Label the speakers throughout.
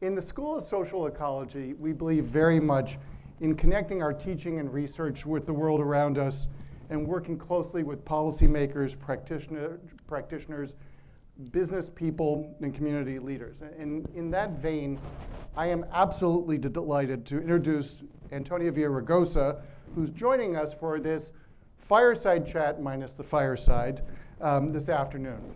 Speaker 1: In the School of Social Ecology, we believe very much in connecting our teaching and research with the world around us and working closely with policymakers, practitioners, business people, and community leaders. And in that vein, I am absolutely delighted to introduce Antonio Villaraigosa, who's joining us for this fireside chat minus the fireside this afternoon.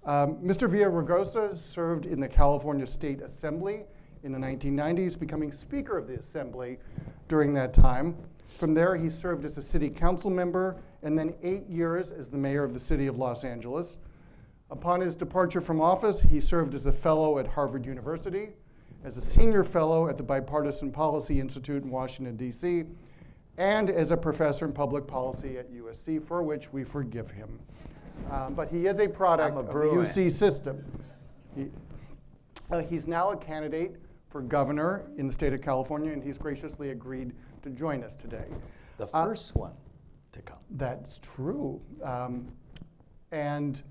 Speaker 1: Mr. Villaraigosa served in the California State Assembly in the 1990s, becoming Speaker of the Assembly during that time. From there, he served as a city council member and then 8 years as the mayor of the city of Los Angeles. Upon his departure from office, he served as a fellow at Harvard University, as a senior fellow at the Bipartisan Policy Institute in Washington, D.C., and as a professor in public policy at USC, for which we forgive him. But he is a product of the UC system. He's now a candidate for governor in the state of California, and he's graciously agreed to join us today.
Speaker 2: The first one to come.
Speaker 1: That's true. And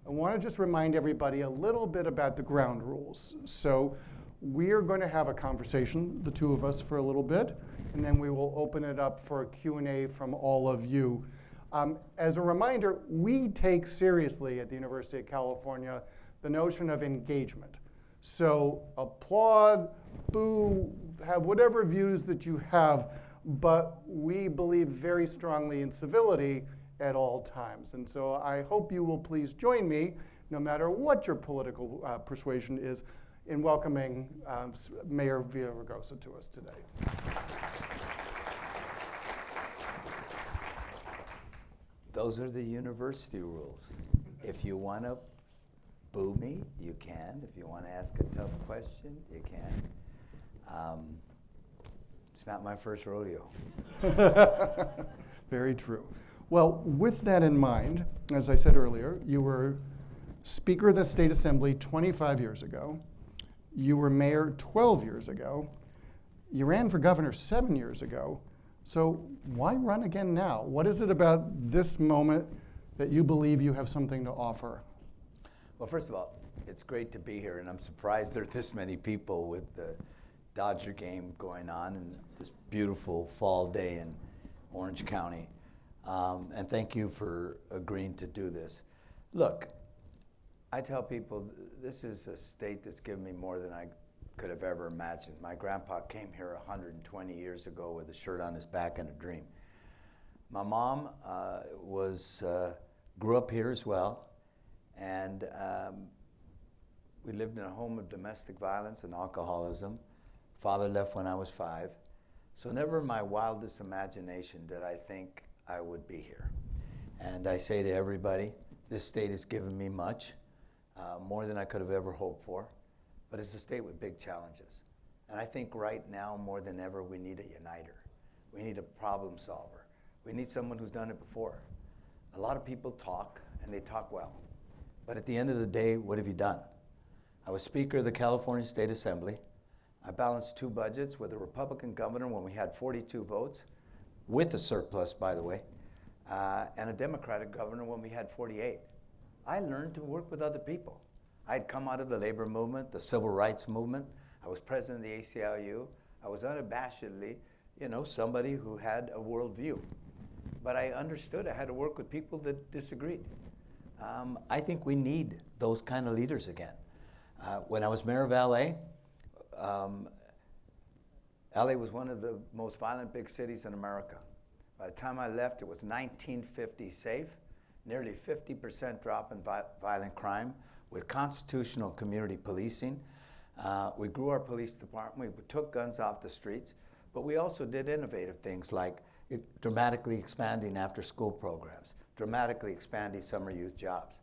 Speaker 1: I want to just remind everybody a little bit about the ground rules. So we are going to have a conversation, the two of us, for a little bit, and then we will open it up for a Q&A from all of you. As a reminder, we take seriously at the University of California the notion of engagement. So applaud, boo, have whatever views that you have, but we believe very strongly in civility at all times. And so I hope you will please join me, no matter what your political persuasion is, in welcoming Mayor Villaraigosa to us today.
Speaker 2: Those are the university rules. If you want to boo me, you can. If you want to ask a tough question, you can. It's not my first rodeo.
Speaker 1: Very true. Well, with that in mind, as I said earlier, you were Speaker of the State Assembly 25 years ago. You were mayor 12 years ago. You ran for governor 7 years ago. So why run again now? What is it about this moment that you believe you have something to offer?
Speaker 2: Well, first of all, it's great to be here, and I'm surprised there are this many people with the Dodger game going on and this beautiful fall day in Orange County. And thank you for agreeing to do this. Look, I tell people this is a state that's given me more than I could have ever imagined. My grandpa came here 120 years ago with a shirt on his back and a dream. My mom grew up here as well, and we lived in a home of domestic violence and alcoholism. Father left when I was 5. So never in my wildest imagination did I think I would be here. And I say to everybody, this state has given me much, more than I could have ever hoped for, but it's a state with big challenges. And I think right now, more than ever, we need a uniter. We need a problem solver. We need someone who's done it before. A lot of people talk, and they talk well. But at the end of the day, what have you done? I was Speaker of the California State Assembly. I balanced 2 budgets with a Republican governor when we had 42 votes, with a surplus, by the way, and a Democratic governor when we had 48. I learned to work with other people. I'd come out of the labor movement, the civil rights movement. I was president of the ACLU. I was unabashedly, somebody who had a worldview. But I understood I had to work with people that disagreed. I think we need those kind of leaders again. When I was mayor of LA, LA was one of the most violent big cities in America. By the time I left, it was 1950 safe, nearly 50% drop in violent crime with constitutional community policing. We grew our police department, we took guns off the streets, but we also did innovative things like dramatically expanding after-school programs, dramatically expanding summer youth jobs.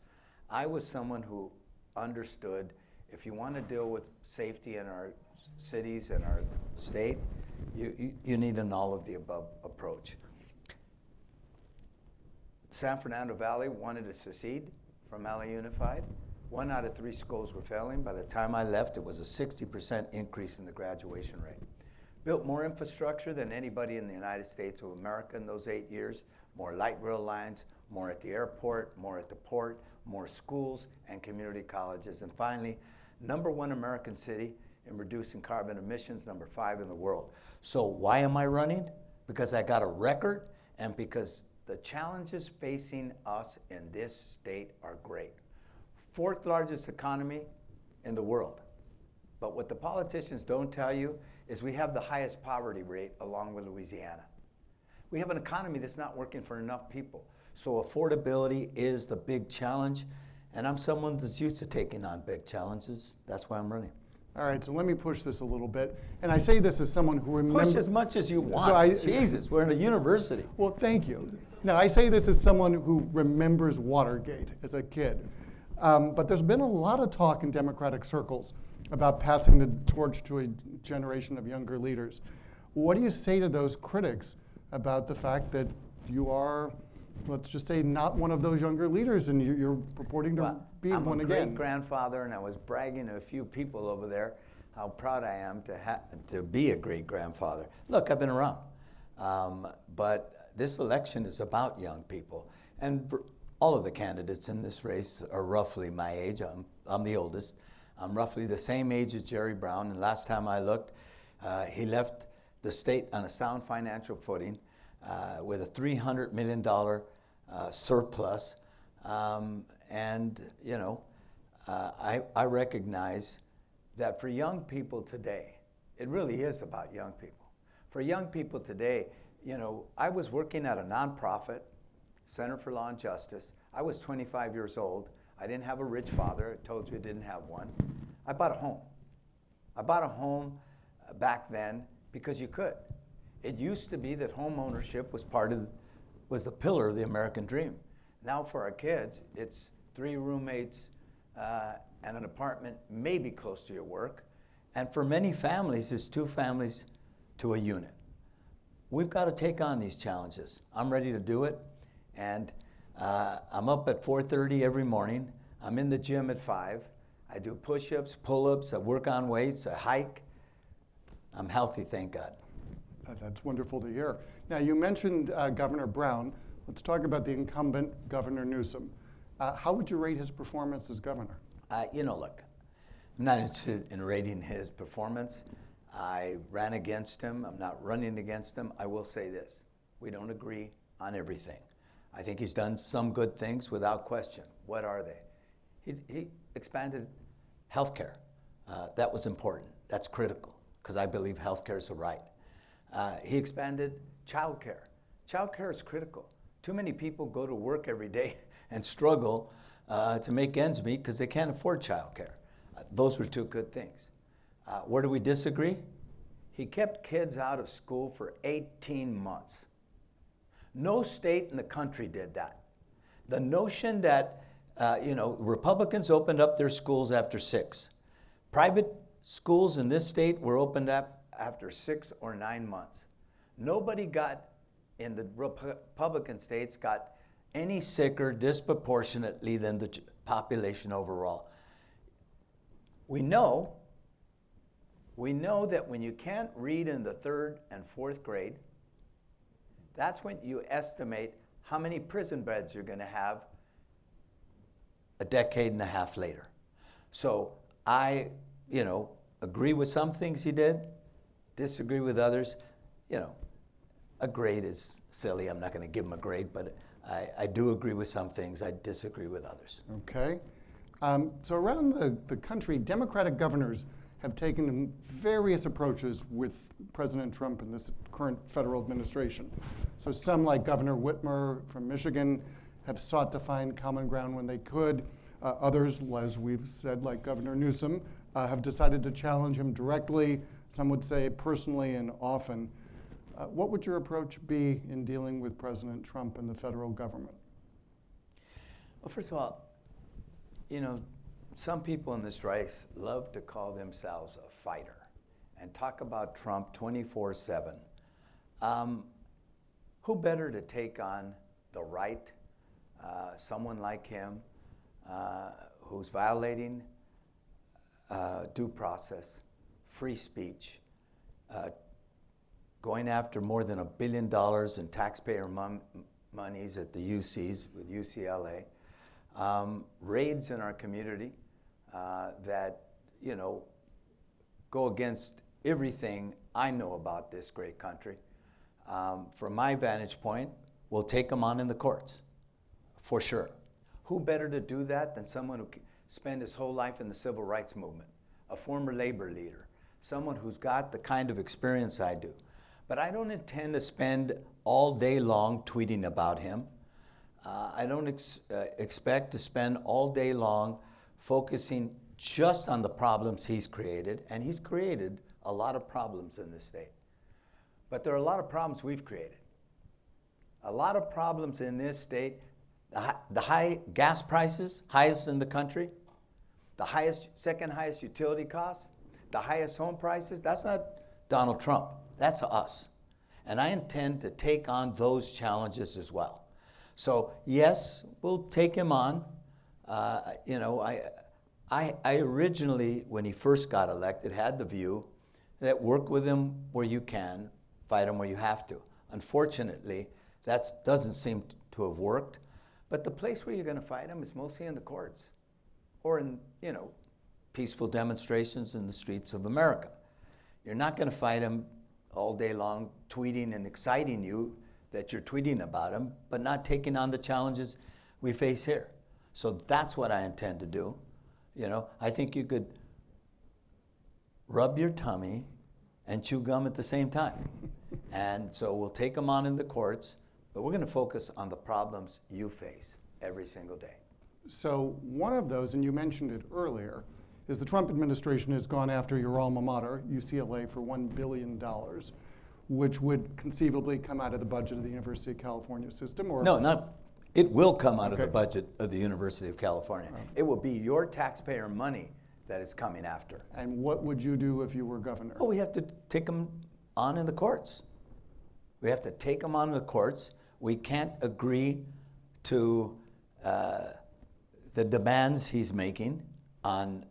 Speaker 2: I was someone who understood if you want to deal with safety in our cities and our state, you need an all-of-the-above approach. San Fernando Valley wanted to secede from LA Unified. 1 out of 3 schools were failing. By the time I left, it was a 60% increase in the graduation rate. Built more infrastructure than anybody in the United States of America in those 8 years. More light rail lines, more at the airport, more at the port, more schools and community colleges. And finally, #1 American city in reducing carbon emissions, number 5 in the world. So why am I running? Because I got a record and because the challenges facing us in this state are great. 4th largest economy in the world. But what the politicians don't tell you is we have the highest poverty rate along with Louisiana. We have an economy that's not working for enough people. So affordability is the big challenge, and I'm someone that's used to taking on big challenges. That's why I'm running.
Speaker 1: All right, so let me push this a little bit. And I say this as someone who remembers.
Speaker 2: Push as much as you want. Jesus, we're in a university.
Speaker 1: Well, thank you. Now, I say this as someone who remembers Watergate as a kid. But there's been a lot of talk in Democratic circles about passing the torch to a generation of younger leaders. What do you say to those critics about the fact that you are, let's just say, not one of those younger leaders, and you're purporting to be one again?
Speaker 2: I'm a great-grandfather, and I was bragging to a few people over there how proud I am to be a great-grandfather. Look, I've been around, but this election is about young people, and all of the candidates in this race are roughly my age. I'm the oldest. I'm roughly the same age as Jerry Brown, and last time I looked, he left the state on a sound financial footing with a $300 million surplus. And, you know, I recognize that for young people today, it really is about young people. For young people today, you know, I was working at a nonprofit, Center for Law and Justice. I was 25 years old. I didn't have a rich father. I told you I didn't have one. I bought a home. I bought a home back then because you could. It used to be that home ownership was the pillar of the American dream. Now for our kids, it's 3 roommates and an apartment, maybe close to your work. And for many families, it's 2 families to a unit. We've got to take on these challenges. I'm ready to do it. And I'm up at 4:30 every morning. I'm in the gym at 5. I do push-ups, pull-ups, I work on weights, I hike. I'm healthy, thank God.
Speaker 1: That's wonderful to hear. Now, you mentioned Governor Brown. Let's talk about the incumbent, Governor Newsom. How would you rate his performance as governor?
Speaker 2: You know, look, I'm not interested in rating his performance. I ran against him. I'm not running against him. I will say this. We don't agree on everything. I think he's done some good things without question. What are they? He expanded healthcare. That was important. That's critical because I believe healthcare is a right. He expanded childcare. Childcare is critical. Too many people go to work every day and struggle to make ends meet because they can't afford childcare. Those were 2 good things. Where do we disagree? He kept kids out of school for 18 months. No state in the country did that. The notion that, Republicans opened up their schools after 6. Private schools in this state were opened up after 6 or 9 months. Nobody in the Republican states got any sicker disproportionately than the population overall. We know that when you can't read in the 3rd and 4th grade, that's when you estimate how many prison beds you're going to have a decade and a half later. So I, agree with some things he did, disagree with others. A grade is silly. I'm not going to give him a grade, but I do agree with some things. I disagree with others.
Speaker 1: Okay. So around the country, Democratic governors have taken various approaches with President Trump and this current federal administration. So some, like Governor Whitmer from Michigan, have sought to find common ground when they could. Others, as we've said, like Governor Newsom, have decided to challenge him directly, some would say personally and often. What would your approach be in dealing with President Trump and the federal government?
Speaker 2: Well, first of all, some people in this race love to call themselves a fighter and talk about Trump 24/7. Who better to take on the right? Someone like him who's violating due process, free speech, going after more than $1 billion in taxpayer monies at the UCs with UCLA, raids in our community that, go against everything I know about this great country. From my vantage point, we'll take him on in the courts, for sure. Who better to do that than someone who spent his whole life in the civil rights movement, a former labor leader, someone who's got the kind of experience I do. But I don't intend to spend all day long tweeting about him. I don't expect to spend all day long focusing just on the problems he's created, and he's created a lot of problems in this state. But there are a lot of problems we've created. A lot of problems in this state. The high gas prices, highest in the country, the second highest utility costs, the highest home prices, that's not Donald Trump, that's us. And I intend to take on those challenges as well. So yes, we'll take him on. I originally, when he first got elected, had the view that work with him where you can, fight him where you have to. Unfortunately, that doesn't seem to have worked. But the place where you're going to fight him is mostly in the courts or in, peaceful demonstrations in the streets of America. You're not going to fight him all day long tweeting and exciting you that you're tweeting about him, but not taking on the challenges we face here. So that's what I intend to do. I think you could rub your tummy and chew gum at the same time. And so we'll take them on in the courts, but we're going to focus on the problems you face every single day.
Speaker 1: So one of those, and you mentioned it earlier, is the Trump administration has gone after your alma mater, UCLA, for $1 billion, which would conceivably come out of the budget of the University of California system, or?
Speaker 2: No, it will come out of the budget of the University of California. It will be your taxpayer money that it's coming after.
Speaker 1: And what would you do if you were governor?
Speaker 2: Well, we have to take them on in the courts. We have to take them on in the courts. We can't agree to the demands he's making on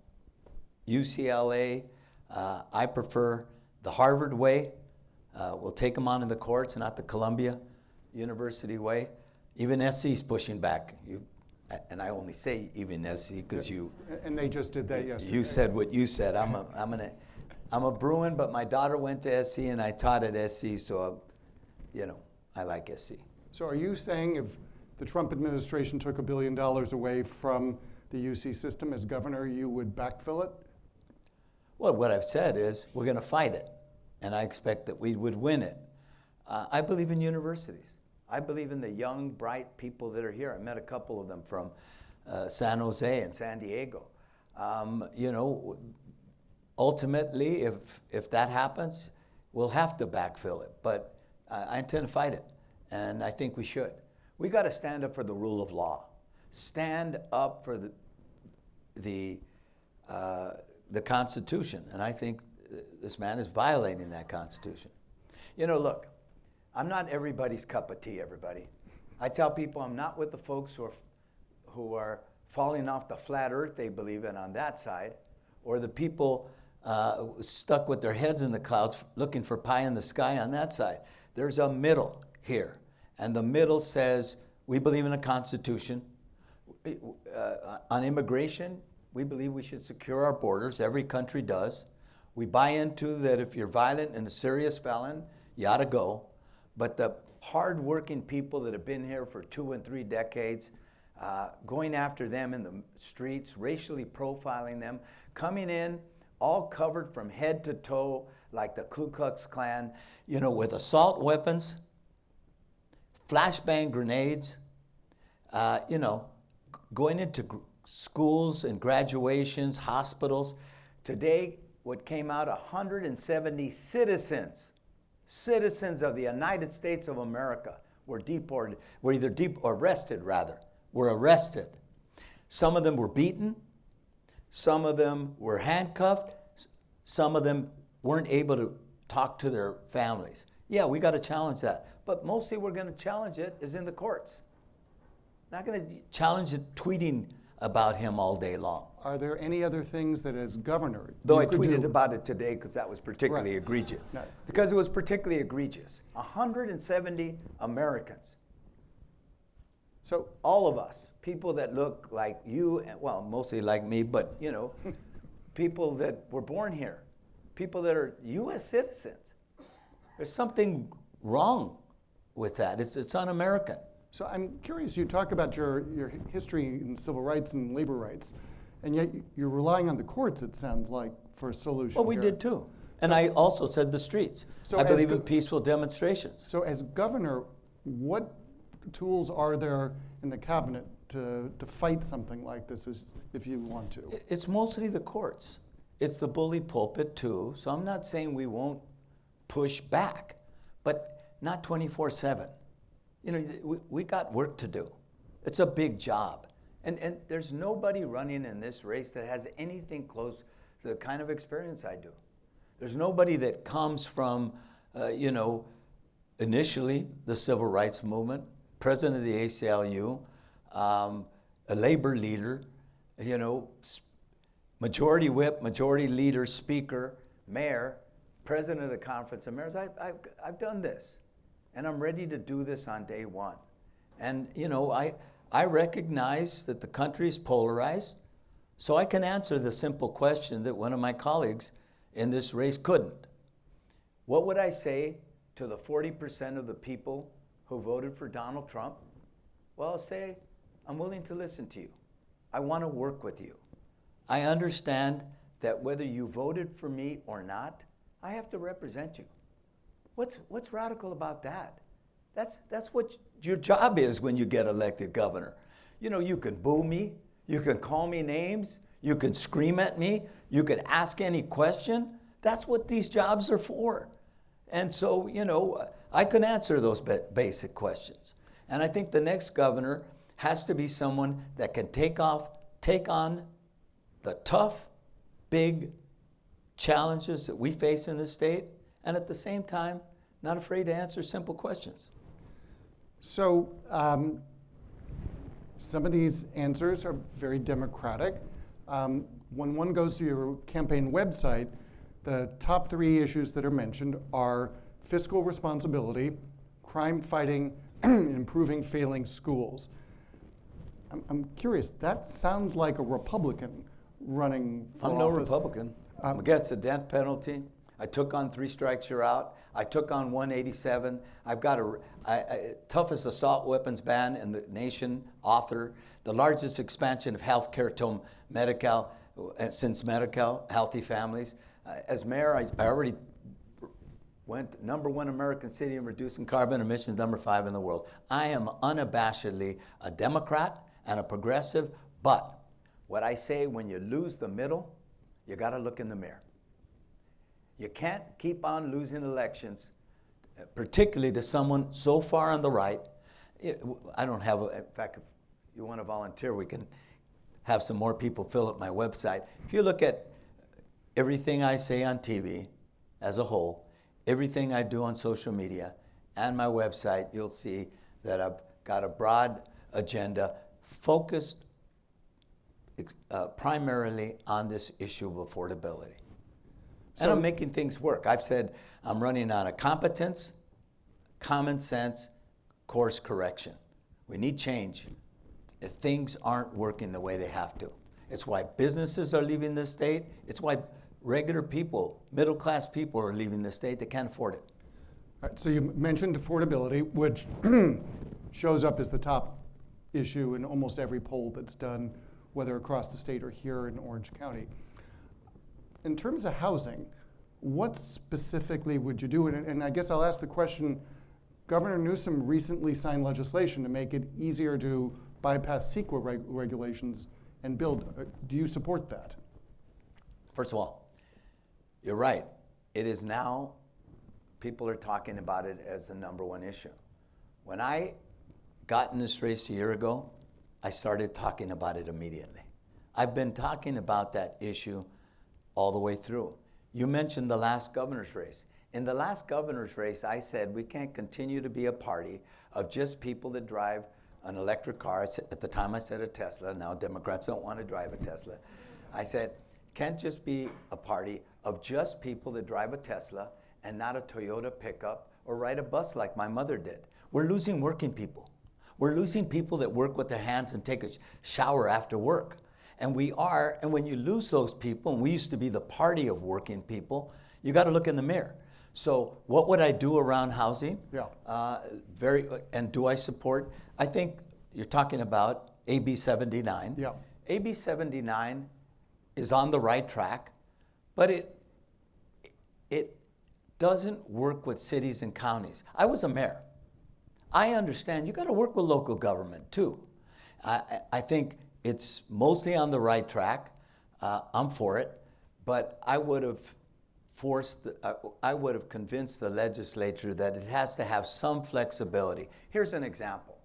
Speaker 2: UCLA. I prefer the Harvard way. We'll take them on in the courts, not the Columbia University way. Even SC's pushing back. And I only say even SC because you.
Speaker 1: And they just did that yesterday.
Speaker 2: You said what you said. I'm a Bruin, but my daughter went to SC and I taught at SC, so I like SC.
Speaker 1: So are you saying if the Trump administration took $1 billion away from the UC system as governor, you would backfill it?
Speaker 2: Well, what I've said is we're going to fight it, and I expect that we would win it. I believe in universities. I believe in the young, bright people that are here. I met a couple of them from San Jose and San Diego. Ultimately, if that happens, we'll have to backfill it, but I intend to fight it, and I think we should. We got to stand up for the rule of law. Stand up for the Constitution, and I think this man is violating that Constitution. Look, I'm not everybody's cup of tea, everybody. I tell people I'm not with the folks who are falling off the flat earth they believe in on that side, or the people stuck with their heads in the clouds looking for pie in the sky on that side. There's a middle here, and the middle says we believe in a Constitution. On immigration, we believe we should secure our borders. Every country does. We buy into that if you're violent and a serious felon, you ought to go. But the hard-working people that have been here for 2 and 3 decades, going after them in the streets, racially profiling them, coming in all covered from head to toe like the Ku Klux Klan, with assault weapons, flashbang grenades, going into schools and graduations, hospitals. Today, what came out, 170 citizens of the United States of America were deported, were arrested. Some of them were beaten, some of them were handcuffed, some of them weren't able to talk to their families. Yeah, we got to challenge that. But mostly we're going to challenge it is in the courts. Not going to challenge it tweeting about him all day long.
Speaker 1: Are there any other things that as governor
Speaker 2: Though I tweeted about it today because that was particularly egregious.
Speaker 1: No.
Speaker 2: Because it was particularly egregious. 170 Americans.
Speaker 1: So
Speaker 2: all of us, people that look like you, well, mostly like me, but people that were born here, people that are U.S. citizens. There's something wrong with that. It's un-American.
Speaker 1: So I'm curious, you talk about your history in civil rights and labor rights, and yet you're relying on the courts, it sounds like, for a solution.
Speaker 2: Well, we did too. And I also said the streets.
Speaker 1: So
Speaker 2: I believe in peaceful demonstrations.
Speaker 1: So as governor, what tools are there in the cabinet to fight something like this if you want to?
Speaker 2: It's mostly the courts. It's the bully pulpit too. So I'm not saying we won't push back, but not 24/7. You know, we got work to do. It's a big job. And there's nobody running in this race that has anything close to the kind of experience I do. There's nobody that comes from, initially the civil rights movement, president of the ACLU, a labor leader, majority whip, majority leader, speaker, mayor, president of the Conference of Mayors. I've done this, and I'm ready to do this on day one. And I recognize that the country is polarized, so I can answer the simple question that one of my colleagues in this race couldn't. What would I say to the 40% of the people who voted for Donald Trump? Well, I'll say, I'm willing to listen to you. I want to work with you. I understand that whether you voted for me or not, I have to represent you. What's radical about that? That's what your job is when you get elected governor. You can boo me, you can call me names, you can scream at me, you could ask any question. That's what these jobs are for. And so, I can answer those basic questions. And I think the next governor has to be someone that can take on the tough, big challenges that we face in this state, and at the same time, not afraid to answer simple questions.
Speaker 1: So some of these answers are very democratic. When one goes to your campaign website, the top 3 issues that are mentioned are fiscal responsibility, crime fighting, and improving failing schools. I'm curious, that sounds like a Republican running for
Speaker 2: I'm no
Speaker 1: office.
Speaker 2: Republican. I'm against the death penalty. I took on 3 strikes, you're out. I took on 187. I've got toughest assault weapons ban in the nation, author, the largest expansion of health care to Medi-Cal, since Medi-Cal, healthy families. As mayor, I already went #1 American city in reducing carbon emissions, #5 in the world. I am unabashedly a Democrat and a progressive, but what I say, when you lose the middle, you got to look in the mirror. You can't keep on losing elections, particularly to someone so far on the right. I don't have, in fact, if you want to volunteer, we can have some more people fill up my website. If you look at everything I say on TV as a whole, everything I do on social media, and my website, you'll see that I've got a broad agenda focused primarily on this issue of affordability. And I'm making things work. I've said I'm running on a competence, common sense, course correction. We need change. If things aren't working the way they have to. It's why businesses are leaving this state. It's why regular people, middle-class people are leaving the state. They can't afford it.
Speaker 1: All right, so you mentioned affordability, which shows up as the top issue in almost every poll that's done, whether across the state or here in Orange County. In terms of housing, what specifically would you do? And I guess I'll ask the question, Governor Newsom recently signed legislation to make it easier to bypass CEQA regulations and build. Do you support that?
Speaker 2: First of all, you're right. It is now, people are talking about it as the #1 issue. When I got in this race a year ago, I started talking about it immediately. I've been talking about that issue all the way through. You mentioned the last governor's race. In the last governor's race, I said we can't continue to be a party of just people that drive an electric car. At the time I said a Tesla. Now Democrats don't want to drive a Tesla. I said, can't just be a party of just people that drive a Tesla and not a Toyota pickup or ride a bus like my mother did. We're losing working people. We're losing people that work with their hands and take a shower after work. And we are, and when you lose those people, and we used to be the party of working people, You got to look in the mirror. So what would I do around housing?
Speaker 1: Yeah.
Speaker 2: And do I support? I think you're talking about AB 79.
Speaker 1: Yeah.
Speaker 2: AB 79 is on the right track, but it doesn't work with cities and counties. I was a mayor. I understand you got to work with local government too. I think it's mostly on the right track. I'm for it, but I would have convinced the legislature that it has to have some flexibility. Here's an example.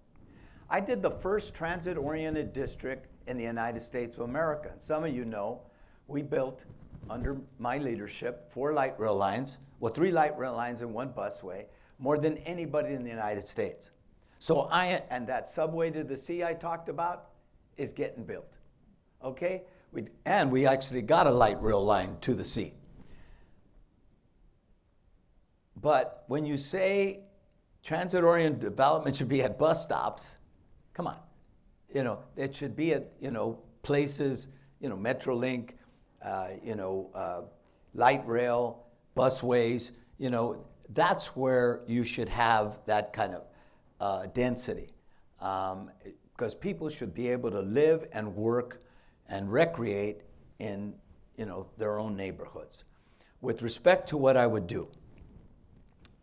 Speaker 2: I did the first transit-oriented district in the United States of America. And some of you know, we built, under my leadership, 4 light rail lines, 3 light rail lines and 1 busway, more than anybody in the United States. So and that subway to the sea I talked about is getting built, okay? We actually got a light rail line to the sea. But when you say transit-oriented development should be at bus stops, come on. It should be at, places, Metrolink, light rail, busways, that's where you should have that kind of density. Because people should be able to live and work and recreate in, their own neighborhoods. With respect to what I would do,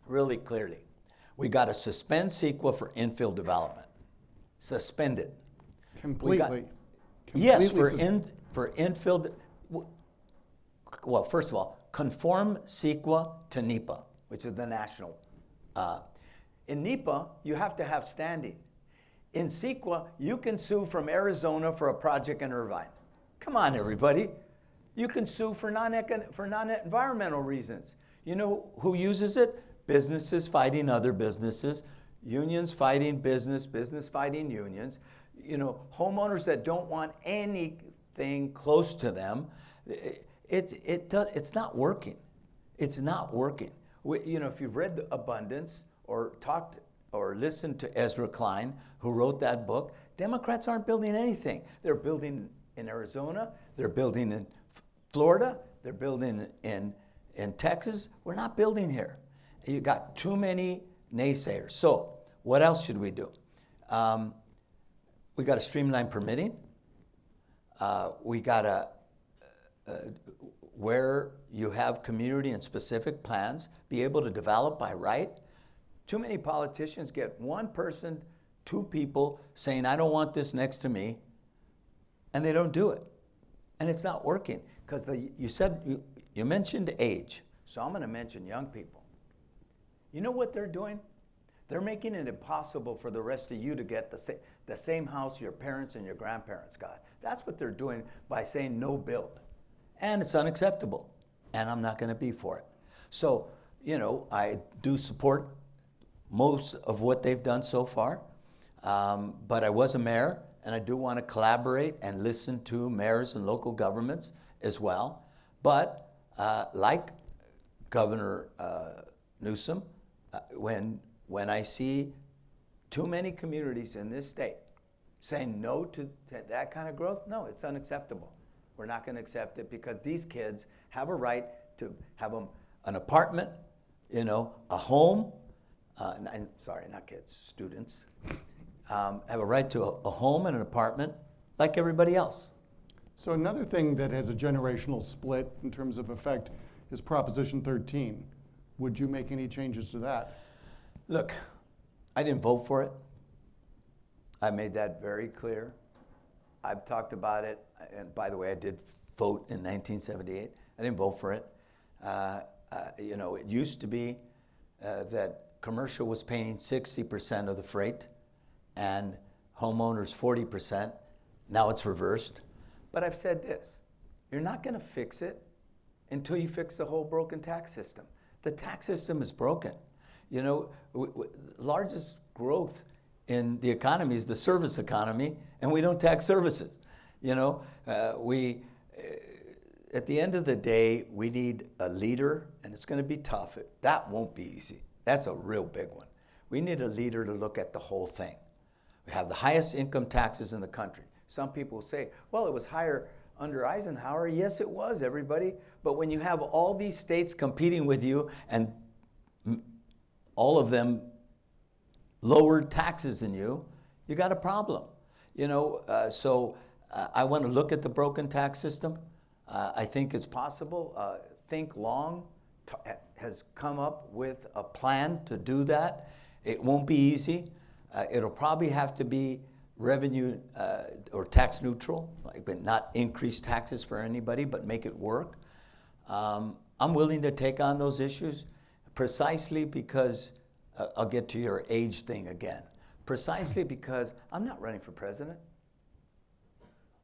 Speaker 2: really clearly, we got to suspend CEQA for infill development. Suspend it.
Speaker 1: Completely.
Speaker 2: Yes, for infill. Well, first of all, conform CEQA to NEPA, which is the national. In NEPA, you have to have standing. In CEQA, you can sue from Arizona for a project in Irvine. Come on, everybody. You can sue for non-environmental reasons. You know who uses it? Businesses fighting other businesses, unions fighting business fighting unions, homeowners that don't want anything close to them. It's not working. It's not working. If you've read Abundance or talked or listened to Ezra Klein, who wrote that book, Democrats aren't building anything. They're building in Arizona, they're building in Florida, they're building in Texas. We're not building here. You got too many naysayers. So what else should we do? We got to streamline permitting. We got to, where you have community and specific plans, be able to develop by right. Too many politicians get 1 person, 2 people saying, I don't want this next to me, and they don't do it. And it's not working. Because you mentioned age, so I'm going to mention young people. You know what they're doing? They're making it impossible for the rest of you to get the same house your parents and your grandparents got. That's what they're doing by saying no build. And it's unacceptable. And I'm not going to be for it. So, I do support most of what they've done so far. But I was a mayor, and I do want to collaborate and listen to mayors and local governments as well. But like Governor Newsom, when I see too many communities in this state saying no to that kind of growth, no, it's unacceptable. We're not going to accept it because these kids have a right to have an apartment, a home. Sorry, not kids, students. Have a right to a home and an apartment like everybody else.
Speaker 1: So another thing that has a generational split in terms of effect is Proposition 13. Would you make any changes to that?
Speaker 2: Look, I didn't vote for it. I made that very clear. I've talked about it, and by the way, I did vote in 1978. I didn't vote for it. It used to be that commercial was paying 60% of the freight and homeowners 40%. Now it's reversed. But I've said this, you're not going to fix it until you fix the whole broken tax system. The tax system is broken. Largest growth in the economy is the service economy, and we don't tax services. At the end of the day, we need a leader, and it's going to be tough. That won't be easy. That's a real big one. We need a leader to look at the whole thing. We have the highest income taxes in the country. Some people say, well, it was higher under Eisenhower? Yes, it was, everybody. But when you have all these states competing with you and all of them lowered taxes than you got a problem. So I want to look at the broken tax system. I think it's possible. Think Long has come up with a plan to do that. It won't be easy. It'll probably have to be revenue or tax neutral, but not increase taxes for anybody, but make it work. I'm willing to take on those issues precisely because, I'll get to your age thing again, precisely because I'm not running for president.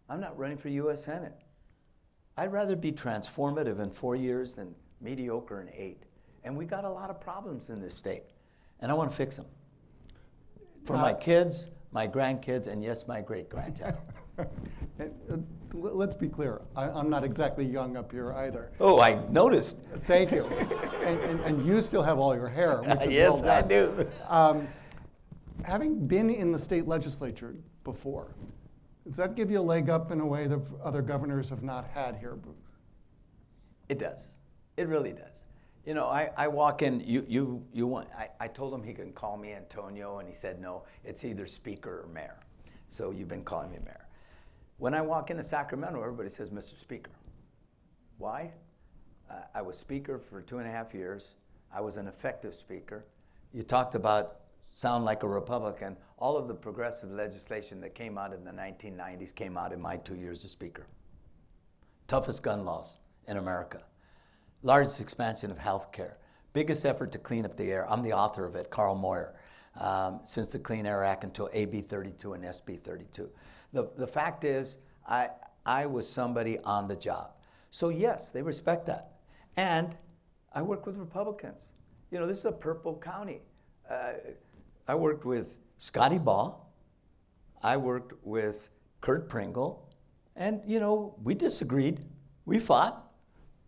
Speaker 2: I'm not running for U.S. Senate. I'd rather be transformative in 4 years than mediocre in 8. And we got a lot of problems in this state, and I want to fix them. For my kids, my grandkids, and yes, my great-grandchild.
Speaker 1: Let's be clear, I'm not exactly young up here either.
Speaker 2: Oh, I noticed.
Speaker 1: Thank you. And you still have all your hair, which is
Speaker 2: Yes,
Speaker 1: well done.
Speaker 2: I do.
Speaker 1: Having been in the state legislature before, does that give you a leg up in a way that other governors have not had here?
Speaker 2: It does. It really does. I walk in, I told him he can call me Antonio, and he said, no, it's either speaker or mayor. So you've been calling me mayor. When I walk into Sacramento, everybody says, Mr. Speaker. Why? I was speaker for 2.5 years. I was an effective speaker. You talked about sound like a Republican. All of the progressive legislation that came out in the 1990s came out in my 2 years as speaker. Toughest gun laws in America. Largest expansion of health care. Biggest effort to clean up the air. I'm the author of it, Carl Moyer, since the Clean Air Act until AB 32 and SB 32. The fact is, I was somebody on the job. So yes, they respect that. And I work with Republicans. This is a purple county. I worked with Scotty Baugh. I worked with Kurt Pringle. And, we disagreed. We fought.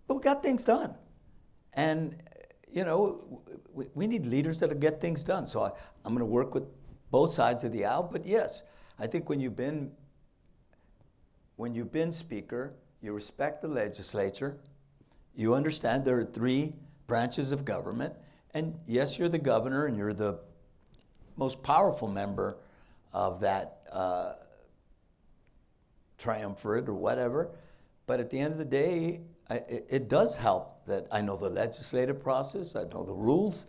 Speaker 2: But we got things done. And, we need leaders that'll get things done. So I'm going to work with both sides of the aisle. But yes, I think when you've been speaker, you respect the legislature. You understand there are 3 branches of government. And yes, you're the governor and you're the most powerful member of that triumvirate or whatever. But at the end of the day, it does help that I know the legislative process, I know the rules,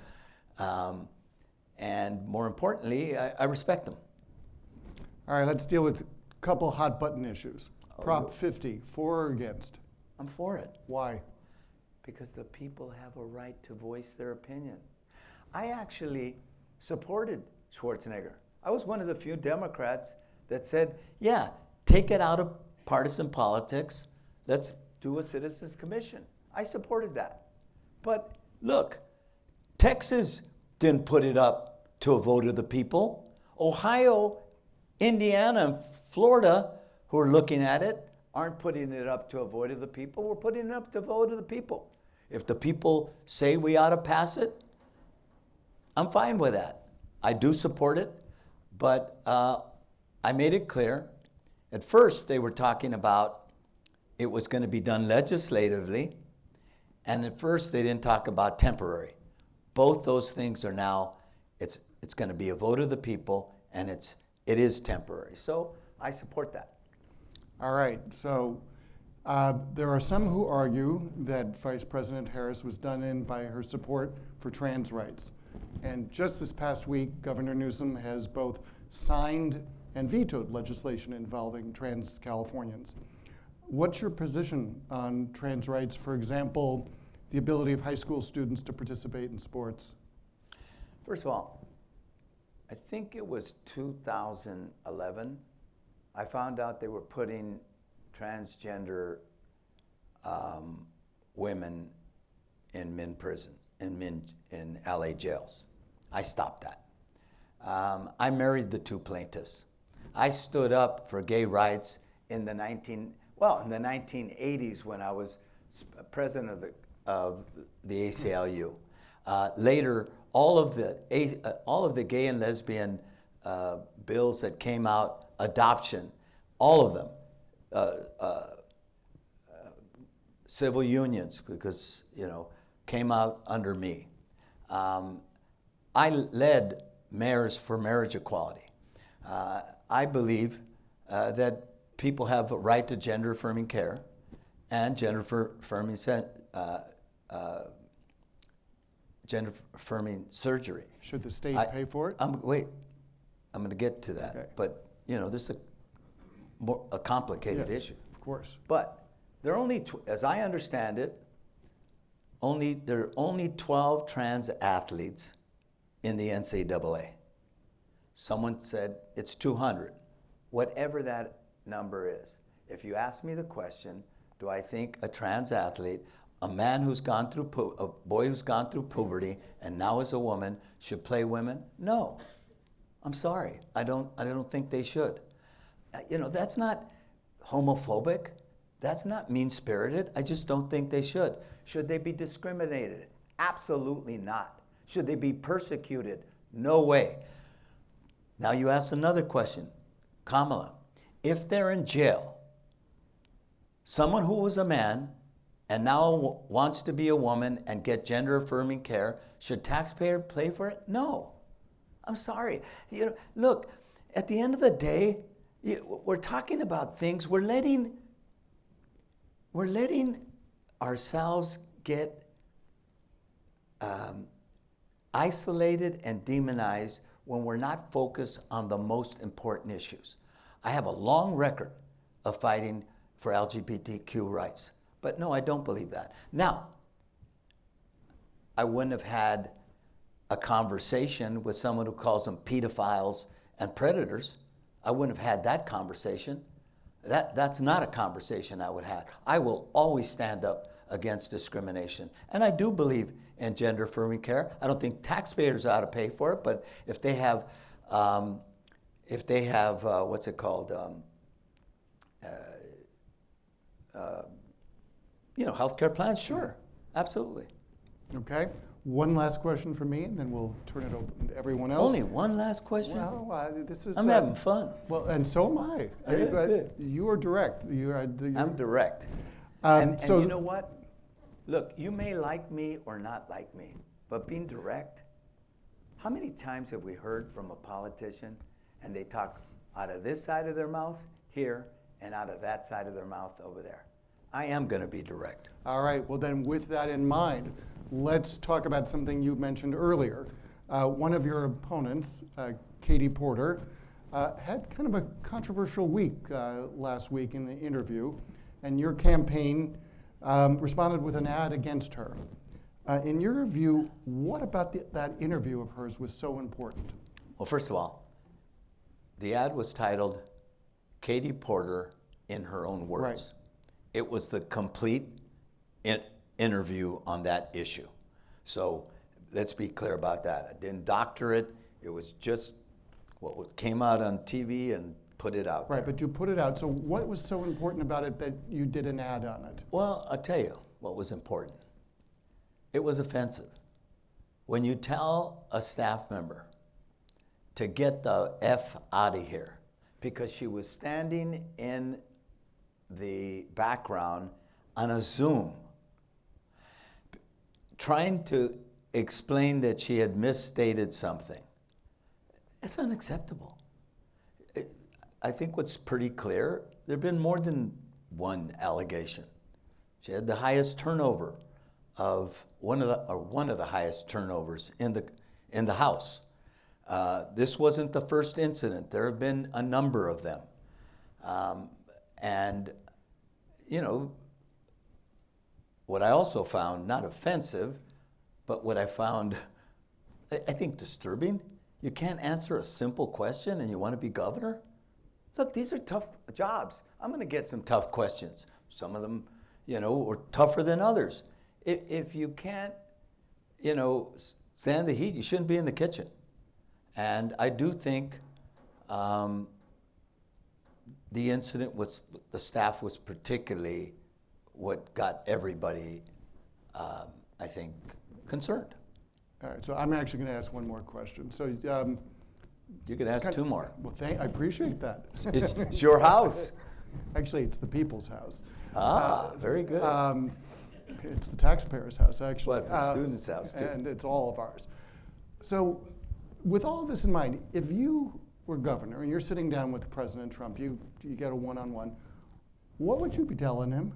Speaker 2: and more importantly, I respect them.
Speaker 1: All right, let's deal with a couple hot button issues. Prop 50, for or against?
Speaker 2: I'm for it.
Speaker 1: Why?
Speaker 2: Because the people have a right to voice their opinion. I actually supported Schwarzenegger. I was one of the few Democrats that said, yeah, take it out of partisan politics. Let's do a citizens commission. I supported that. But look, Texas didn't put it up to a vote of the people. Ohio, Indiana, and Florida, who are looking at it, aren't putting it up to a vote of the people. We're putting it up to a vote of the people. If the people say we ought to pass it, I'm fine with that. I do support it, but I made it clear. At first, they were talking about it was going to be done legislatively, and at first they didn't talk about temporary. Both those things are now, it's going to be a vote of the people, and it is temporary. So I support that.
Speaker 1: All right, so there are some who argue that Vice President Harris was done in by her support for trans rights. And just this past week, Governor Newsom has both signed and vetoed legislation involving trans Californians. What's your position on trans rights? For example, the ability of high school students to participate in sports?
Speaker 2: First of all, I think it was 2011, I found out they were putting transgender women in men prisons, in LA jails. I stopped that. I married the 2 plaintiffs. I stood up for gay rights in the 1980s when I was president of the ACLU. Later, all of the gay and lesbian bills that came out, adoption, all of them, civil unions, because, came out under me. I led Mayors for Marriage Equality. I believe that people have a right to gender-affirming care and gender-affirming surgery.
Speaker 1: Should the state pay for it?
Speaker 2: I'm going to get to that.
Speaker 1: Okay.
Speaker 2: But, this is a complicated issue.
Speaker 1: Of course.
Speaker 2: But there are only, as I understand it, there are only 12 trans athletes in the NCAA. Someone said it's 200. Whatever that number is. If you ask me the question, do I think a trans athlete, a man who's gone through, a boy who's gone through puberty and now is a woman, should play women? No. I'm sorry. I don't think they should. That's not homophobic. That's not mean-spirited. I just don't think they should. Should they be discriminated? Absolutely not. Should they be persecuted? No way. Now you ask another question. Kamala, if they're in jail, someone who was a man and now wants to be a woman and get gender-affirming care, should taxpayers pay for it? No. I'm sorry. Look, at the end of the day, we're talking about things, we're letting ourselves get isolated and demonized when we're not focused on the most important issues. I have a long record of fighting for LGBTQ rights, but no, I don't believe that. Now, I wouldn't have had a conversation with someone who calls them pedophiles and predators. I wouldn't have had that conversation. That's not a conversation I would have. I will always stand up against discrimination. And I do believe in gender-affirming care. I don't think taxpayers ought to pay for it, but if they have what's it called? Healthcare plans, sure, absolutely.
Speaker 1: Okay. One last question from me, and then we'll turn it open to everyone else.
Speaker 2: Only one last question?
Speaker 1: Well, this is...
Speaker 2: I'm having fun.
Speaker 1: Well, and so am I.
Speaker 2: Good.
Speaker 1: You are direct.
Speaker 2: I'm direct. And you know what? Look, you may like me or not like me, but being direct, how many times have we heard from a politician and they talk out of this side of their mouth here and out of that side of their mouth over there? I am going to be direct.
Speaker 1: All right. Well, then with that in mind, let's talk about something you mentioned earlier. One of your opponents, Katie Porter, had kind of a controversial week last week in the interview, and your campaign responded with an ad against her. In your view, what about that interview of hers was so important?
Speaker 2: Well, first of all, the ad was titled Katie Porter in Her Own Words.
Speaker 1: Right.
Speaker 2: It was the complete interview on that issue. So let's be clear about that. I didn't doctor it. It was just what came out on TV and put it out
Speaker 1: Right,
Speaker 2: there.
Speaker 1: but you put it out. So what was so important about it that you did an ad on it?
Speaker 2: Well, I'll tell you what was important. It was offensive. When you tell a staff member to get the F out of here because she was standing in the background on a Zoom trying to explain that she had misstated something, it's unacceptable. I think what's pretty clear, there have been more than one allegation. She had the highest turnover of one of the highest turnovers in the House. This wasn't the first incident. There have been a number of them. And what I also found not offensive, but what I found, I think, disturbing, you can't answer a simple question and you want to be governor? Look, these are tough jobs. I'm going to get some tough questions. Some of them, were tougher than others. If you can't, stand the heat, you shouldn't be in the kitchen. And I do think the incident with the staff was particularly what got everybody, I think, concerned.
Speaker 1: All right, so I'm actually going to ask one more question. So
Speaker 2: you could ask two more.
Speaker 1: Well, I appreciate that.
Speaker 2: It's your house.
Speaker 1: Actually, it's the people's house.
Speaker 2: Very good.
Speaker 1: It's the taxpayers' house, actually.
Speaker 2: Well, it's the students' house, too.
Speaker 1: And it's all of ours. So with all of this in mind, if you were governor and you're sitting down with President Trump, you get a one-on-one, what would you be telling him?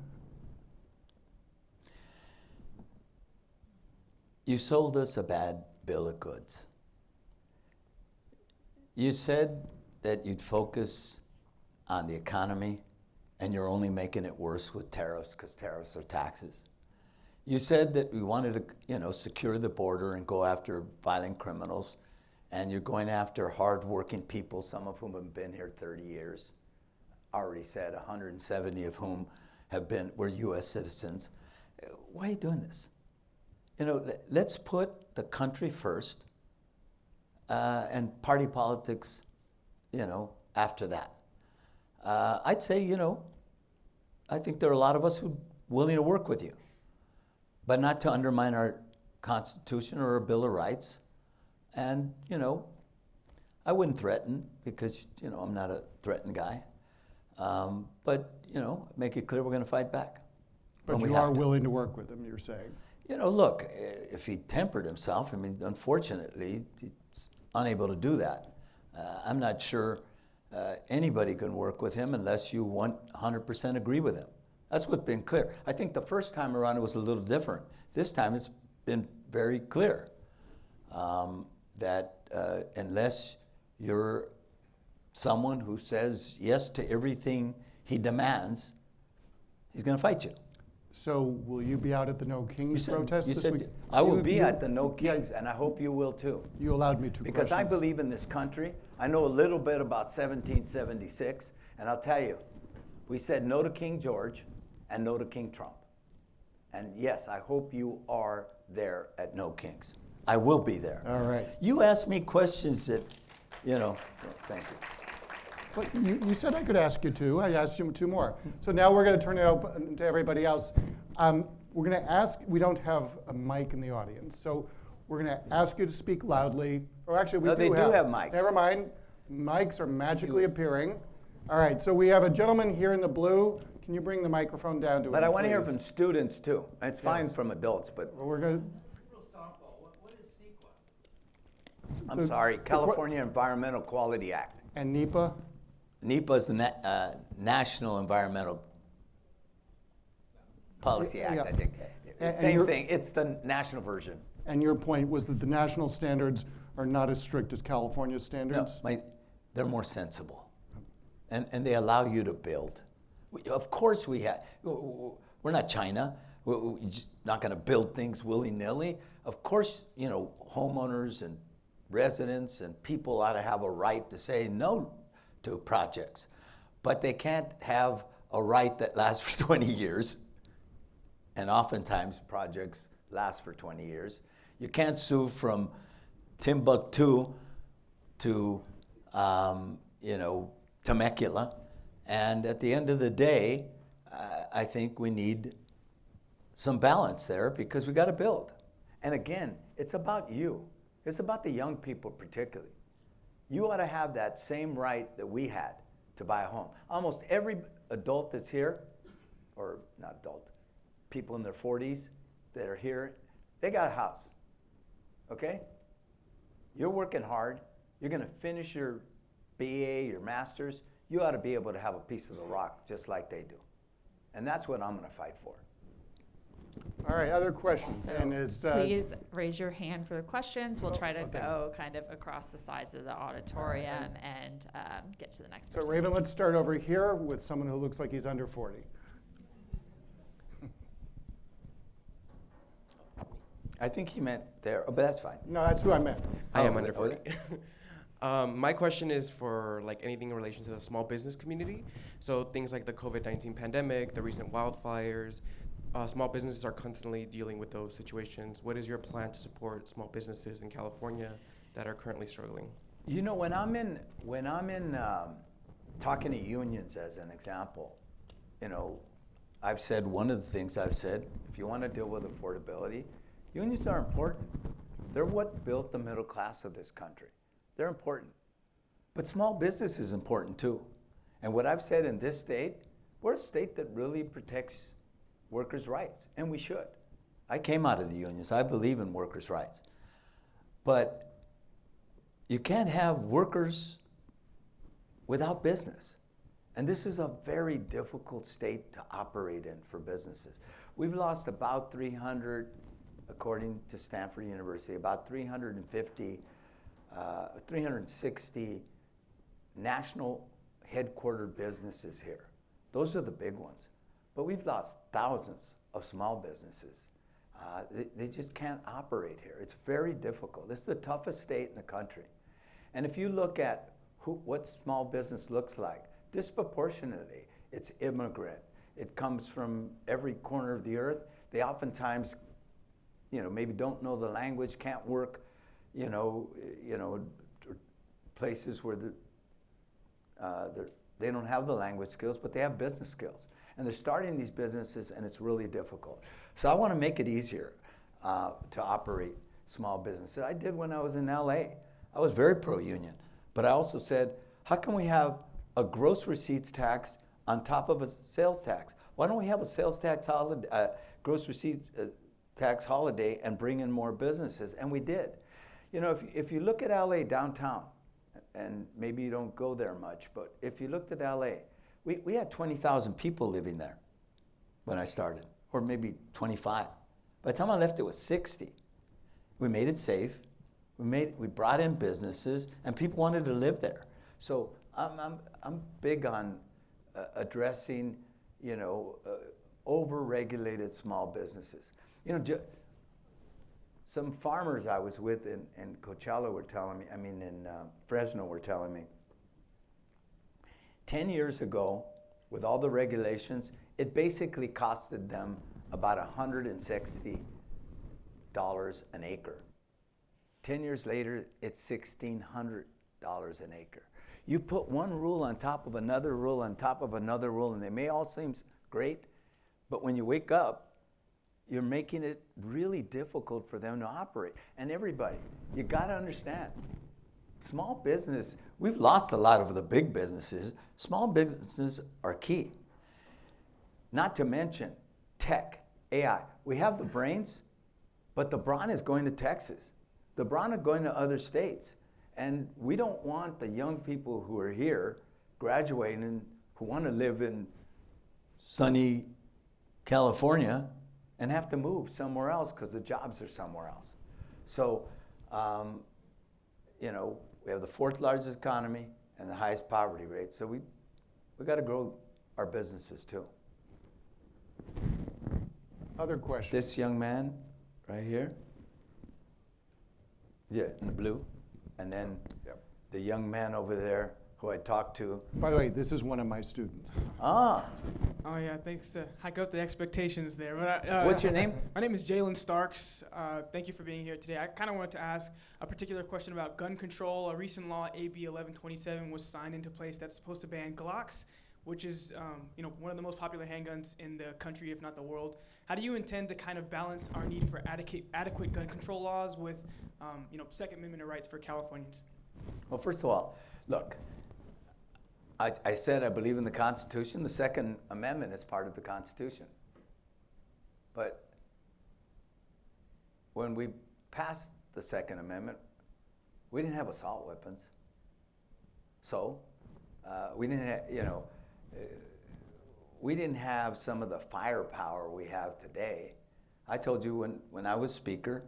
Speaker 2: You sold us a bad bill of goods. You said that you'd focus on the economy, and you're only making it worse with tariffs, because tariffs are taxes. You said that we wanted to, secure the border and go after violent criminals, and you're going after hard-working people, some of whom have been here 30 years. I already said 170 of whom were U.S. citizens. Why are you doing this? Let's put the country first, and party politics, after that. I'd say, I think there are a lot of us who are willing to work with you, but not to undermine our Constitution or our Bill of Rights. And, I wouldn't threaten because, I'm not a threatened guy. But, make it clear we're going to fight back.
Speaker 1: But you are willing to work with him, you're saying?
Speaker 2: Look, if he tempered himself, unfortunately, he's unable to do that. I'm not sure anybody can work with him unless you 100% agree with him. That's what's been clear. I think the first time around it was a little different. This time it's been very clear that unless you're someone who says yes to everything he demands, he's going to fight you.
Speaker 1: So will you be out at the No Kings protest this week?
Speaker 2: I will be at the No Kings, and I hope you will too.
Speaker 1: You allowed me to
Speaker 2: because I believe in this country. I know a little bit about 1776, and I'll tell you, we said no to King George and no to King Trump. And yes, I hope you are there at No Kings. I will be there.
Speaker 1: All right.
Speaker 2: You asked me questions that, thank you.
Speaker 1: But you said I could ask you two. I asked you two more. So now we're going to turn it open to everybody else. We're going to ask, we don't have a mic in the audience, so we're going to ask you to speak loudly. Or actually, we do have
Speaker 2: mics.
Speaker 1: Never mind. Mics are magically appearing. All right, so we have a gentleman here in the blue. Can you bring the microphone down to him,
Speaker 2: But I want to hear
Speaker 1: please?
Speaker 2: from students, too. It's fine from adults, but...
Speaker 1: Well, we're going to...
Speaker 3: What is CEQA?
Speaker 2: I'm sorry, California Environmental Quality Act.
Speaker 1: And NEPA?
Speaker 2: NEPA is the National Environmental Policy Act,
Speaker 1: Yeah.
Speaker 2: I think. Same thing. It's the national version.
Speaker 1: And your point was that the national standards are not as strict as California's standards?
Speaker 2: No, they're more sensible. And they allow you to build. Of course we're not China. We're just not going to build things willy-nilly. Of course, homeowners and residents and people ought to have a right to say no to projects. But they can't have a right that lasts for 20 years. And oftentimes projects last for 20 years. You can't sue from Timbuktu to, Temecula. And at the end of the day, I think we need some balance there because we got to build. And again, it's about you. It's about the young people particularly. You ought to have that same right that we had to buy a home. Almost every adult that's here, or not adult, people in their 40s that are here, they got a house, okay? You're working hard. You're going to finish your BA, your master's. You ought to be able to have a piece of the rock just like they do. And that's what I'm going to fight for.
Speaker 1: All right, other questions?
Speaker 4: So please raise your hand for the questions. We'll try to go kind of across the sides of the auditorium and get to the next person.
Speaker 1: So Raven, let's start over here with someone who looks like he's under 40.
Speaker 2: I think he meant there, but that's fine.
Speaker 1: No, that's who I meant.
Speaker 5: I am under 40. My question is for anything in relation to the small business community. So things like the COVID-19 pandemic, the recent wildfires, small businesses are constantly dealing with those situations. What is your plan to support small businesses in California that are currently struggling?
Speaker 2: When I'm in talking to unions as an example, I've said one of the things I've said, if you want to deal with affordability, unions are important. They're what built the middle class of this country. They're important. But small business is important too. And what I've said in this state, we're a state that really protects workers' rights, and we should. I came out of the unions. I believe in workers' rights. But you can't have workers without business. And this is a very difficult state to operate in for businesses. We've lost about 300, according to Stanford University, about 350, 360 national headquartered businesses here. Those are the big ones. But we've lost thousands of small businesses. They just can't operate here. It's very difficult. It's the toughest state in the country. And if you look at what small business looks like, disproportionately, it's immigrant. It comes from every corner of the earth. They oftentimes, maybe don't know the language, can't work, places where they don't have the language skills, but they have business skills. And they're starting these businesses, and it's really difficult. So I want to make it easier to operate small businesses. I did when I was in LA. I was very pro-union. But I also said, how can we have a gross receipts tax on top of a sales tax? Why don't we have a sales tax holiday, gross receipts tax holiday, and bring in more businesses? And we did. If you look at LA downtown, and maybe you don't go there much, but if you looked at LA, we had 20,000 people living there when I started, or maybe 25. By the time I left, it was 60. We made it safe. We brought in businesses, and people wanted to live there. So I'm big on addressing, over-regulated small businesses. Some farmers I was with in Coachella were telling me, in Fresno were telling me, 10 years ago, with all the regulations, it basically costed them about $160 an acre. 10 years later, it's $1,600 an acre. You put one rule on top of another rule on top of another rule, and they may all seem great, but when you wake up, you're making it really difficult for them to operate. And everybody, you got to understand, small business, we've lost a lot of the big businesses. Small businesses are key. Not to mention tech, AI. We have the brains, but the brawn is going to Texas. The brawn are going to other states. And we don't want the young people who are here graduating, who want to live in sunny California, and have to move somewhere else because the jobs are somewhere else. So, we have the fourth largest economy and the highest poverty rate. So we got to grow our businesses too.
Speaker 1: Other questions?
Speaker 2: This young man right here. Yeah, in the blue. And then the young man over there who I talked to.
Speaker 1: By the way, this is one of my students.
Speaker 2: Ah.
Speaker 6: Oh yeah, thanks to hike up the expectations there. But,
Speaker 2: What's your name?
Speaker 6: My name is Jalen Starks. Thank you for being here today. I kind of wanted to ask a particular question about gun control. A recent law, AB 1127, was signed into place that's supposed to ban Glocks, which is one of the most popular handguns in the country, if not the world. How do you intend to kind of balance our need for adequate gun control laws with Second Amendment rights for Californians?
Speaker 2: Well, first of all, look, I said I believe in the Constitution. The Second Amendment is part of the Constitution. But when we passed the Second Amendment, we didn't have assault weapons. So we didn't have, we didn't have some of the firepower we have today. I told you when I was Speaker,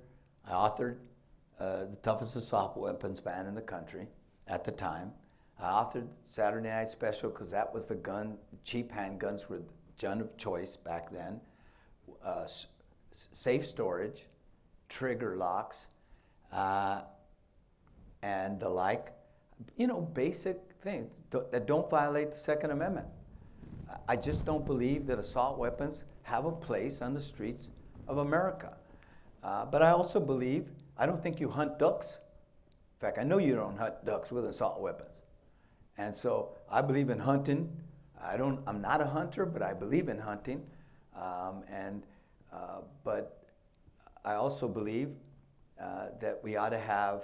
Speaker 2: I authored the toughest assault weapons ban in the country at the time. I authored Saturday Night Special because that was the gun, cheap handguns were the gun of choice back then. Safe storage, trigger locks, and the like. Basic things that don't violate the Second Amendment. I just don't believe that assault weapons have a place on the streets of America. But I also believe, I don't think you hunt ducks. In fact, I know you don't hunt ducks with assault weapons. And so I believe in hunting. I'm not a hunter, but I believe in hunting. But I also believe that we ought to have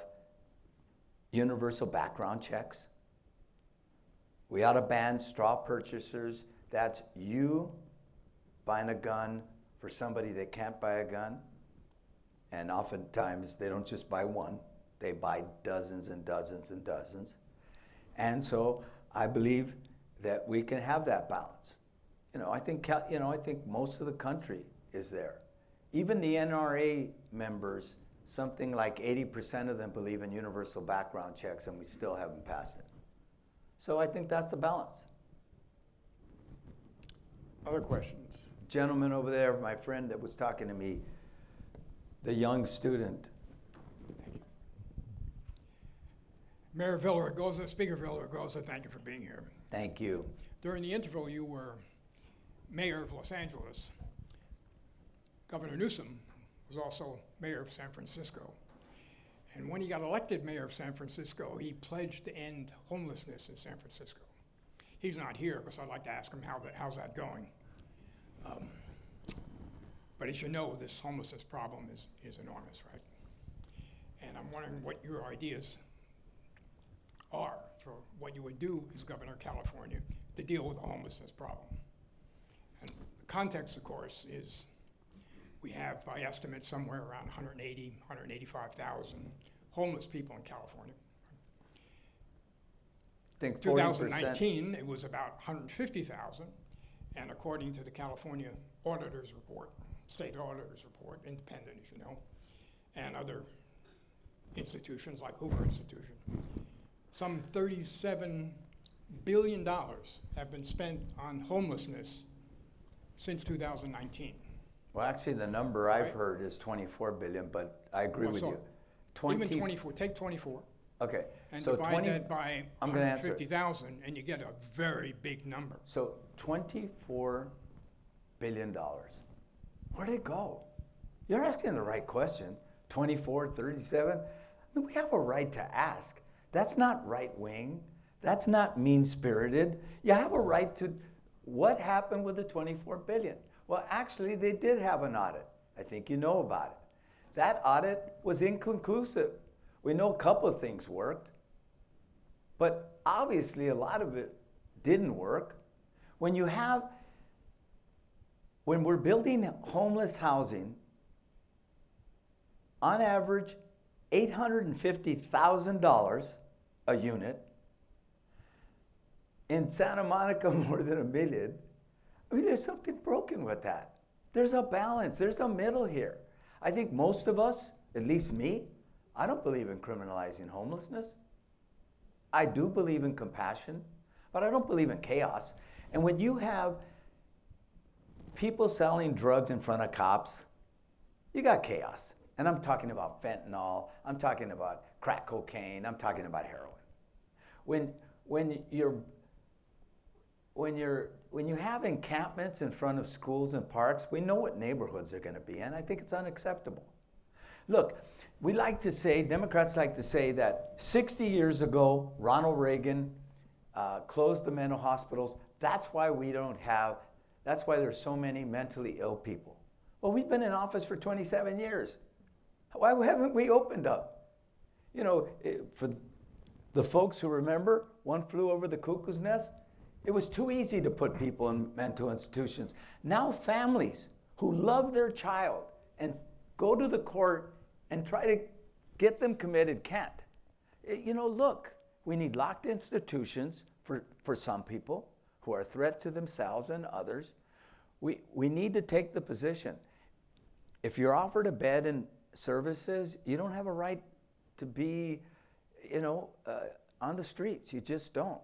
Speaker 2: universal background checks. We ought to ban straw purchasers. That's you buying a gun for somebody that can't buy a gun. And oftentimes they don't just buy one, they buy dozens and dozens and dozens. And so I believe that we can have that balance. I think most of the country is there. Even the NRA members, something like 80% of them believe in universal background checks, and we still haven't passed it. So I think that's the balance.
Speaker 1: Other questions?
Speaker 2: Gentleman over there, my friend that was talking to me, the young student.
Speaker 7: Mayor Villaraigosa, Speaker Villaraigosa, thank you for being here.
Speaker 2: Thank you.
Speaker 7: During the interval, you were mayor of Los Angeles. Governor Newsom was also mayor of San Francisco. And when he got elected mayor of San Francisco, he pledged to end homelessness in San Francisco. He's not here because I'd like to ask him how's that going. But as you know, this homelessness problem is enormous, right? And I'm wondering what your ideas are for what you would do as governor of California to deal with the homelessness problem. And the context, of course, is we have, by estimate, somewhere around 185,000 homeless people in California.
Speaker 2: I think 40%.
Speaker 7: 2019, it was about 150,000, and according to the California Auditor's Report, State Auditor's Report, independent, as you know, and other institutions like Hoover Institution, some $37 billion have been spent on homelessness since 2019.
Speaker 2: Well, actually, the number I've
Speaker 7: Right.
Speaker 2: heard is 24 billion, but I agree with
Speaker 7: So
Speaker 2: you.
Speaker 7: even 24, take 24
Speaker 2: Okay,
Speaker 7: and
Speaker 2: so
Speaker 7: divide
Speaker 2: 20.
Speaker 7: that by
Speaker 2: I'm gonna answer it.
Speaker 7: 150,000 and you get a very big number.
Speaker 2: So $24 billion. Where'd it go? You're asking the right question. 24, 37. I mean, we have a right to ask. That's not right wing. That's not mean spirited. You have a right to. What happened with the 24 billion? Well, actually, they did have an audit. I think you know about it. That audit was inconclusive. We know a couple of things worked, but obviously a lot of it didn't work. When we're building homeless housing, on average, $850,000 a unit. In Santa Monica, more than $1 million. I mean, there's something broken with that. There's a balance, there's a middle here. I think most of us, at least me, I don't believe in criminalizing homelessness. I do believe in compassion, but I don't believe in chaos. And when you have people selling drugs in front of cops, you got chaos. And I'm talking about fentanyl, I'm talking about crack cocaine, I'm talking about heroin. When you have encampments in front of schools and parks, we know what neighborhoods they're going to be in. I think it's unacceptable. Look, Democrats like to say that 60 years ago, Ronald Reagan closed the mental hospitals. That's why there's so many mentally ill people. Well, we've been in office for 27 years. Why haven't we opened up? For the folks who remember, One Flew Over the Cuckoo's Nest, it was too easy to put people in mental institutions. Now families who love their child and go to the court and try to get them committed can't. Look, we need locked institutions for some people who are a threat to themselves and others. We need to take the position. If you're offered a bed and services, you don't have a right to be, on the streets. You just don't.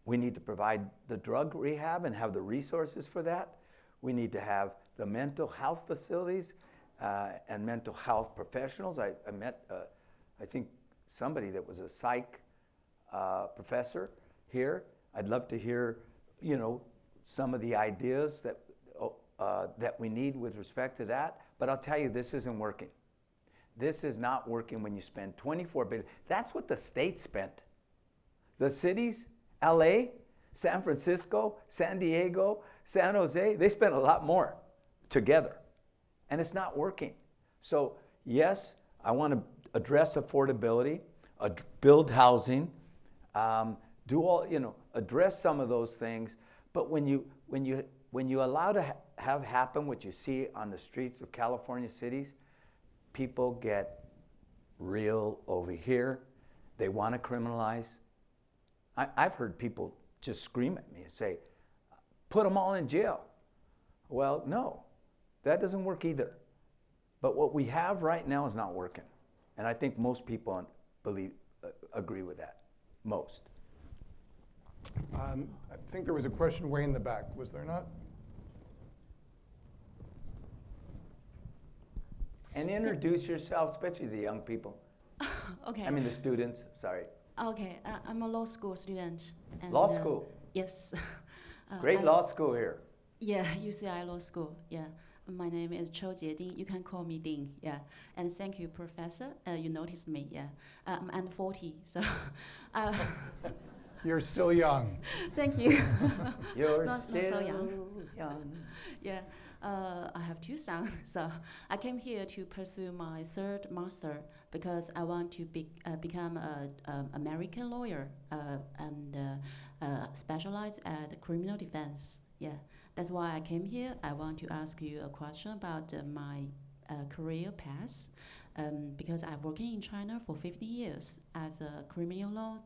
Speaker 2: We need to provide the drug rehab and have the resources for that. We need to have the mental health facilities and mental health professionals. I met, I think, somebody that was a psych professor here. I'd love to hear, some of the ideas that we need with respect to that. But I'll tell you, this isn't working. This is not working when you spend $24 billion. That's what the state spent. The cities, LA, San Francisco, San Diego, San Jose, they spent a lot more together. And it's not working. So yes, I want to address affordability, build housing, address some of those things. But when you allow to have happen what you see on the streets of California cities, people get real over here. They want to criminalize. I've heard people just scream at me and say, put them all in jail. Well, no, that doesn't work either. But what we have right now is not working. And I think most people agree with that. Most.
Speaker 1: I think there was a question way in the back, was there not?
Speaker 2: And introduce yourself, especially the young people.
Speaker 8: Okay.
Speaker 2: I mean the students, sorry.
Speaker 8: Okay, I'm a law school student. And,
Speaker 2: Law school.
Speaker 8: Yes.
Speaker 2: Great law school here.
Speaker 8: Yeah, UCI Law School. Yeah. My name is Chou Jieding. You can call me Ding. Yeah. And thank you, Professor. You noticed me. Yeah. I'm 40, so.
Speaker 1: You're still young.
Speaker 8: Thank you.
Speaker 2: You're
Speaker 8: not
Speaker 2: still
Speaker 8: so young.
Speaker 2: young.
Speaker 8: Yeah. I have 2 sons, so I came here to pursue my 3rd master because I want to become an American lawyer and specialize at criminal defense. Yeah, that's why I came here. I want to ask you a question about my career path because I'm working in China for 50 years as a criminal law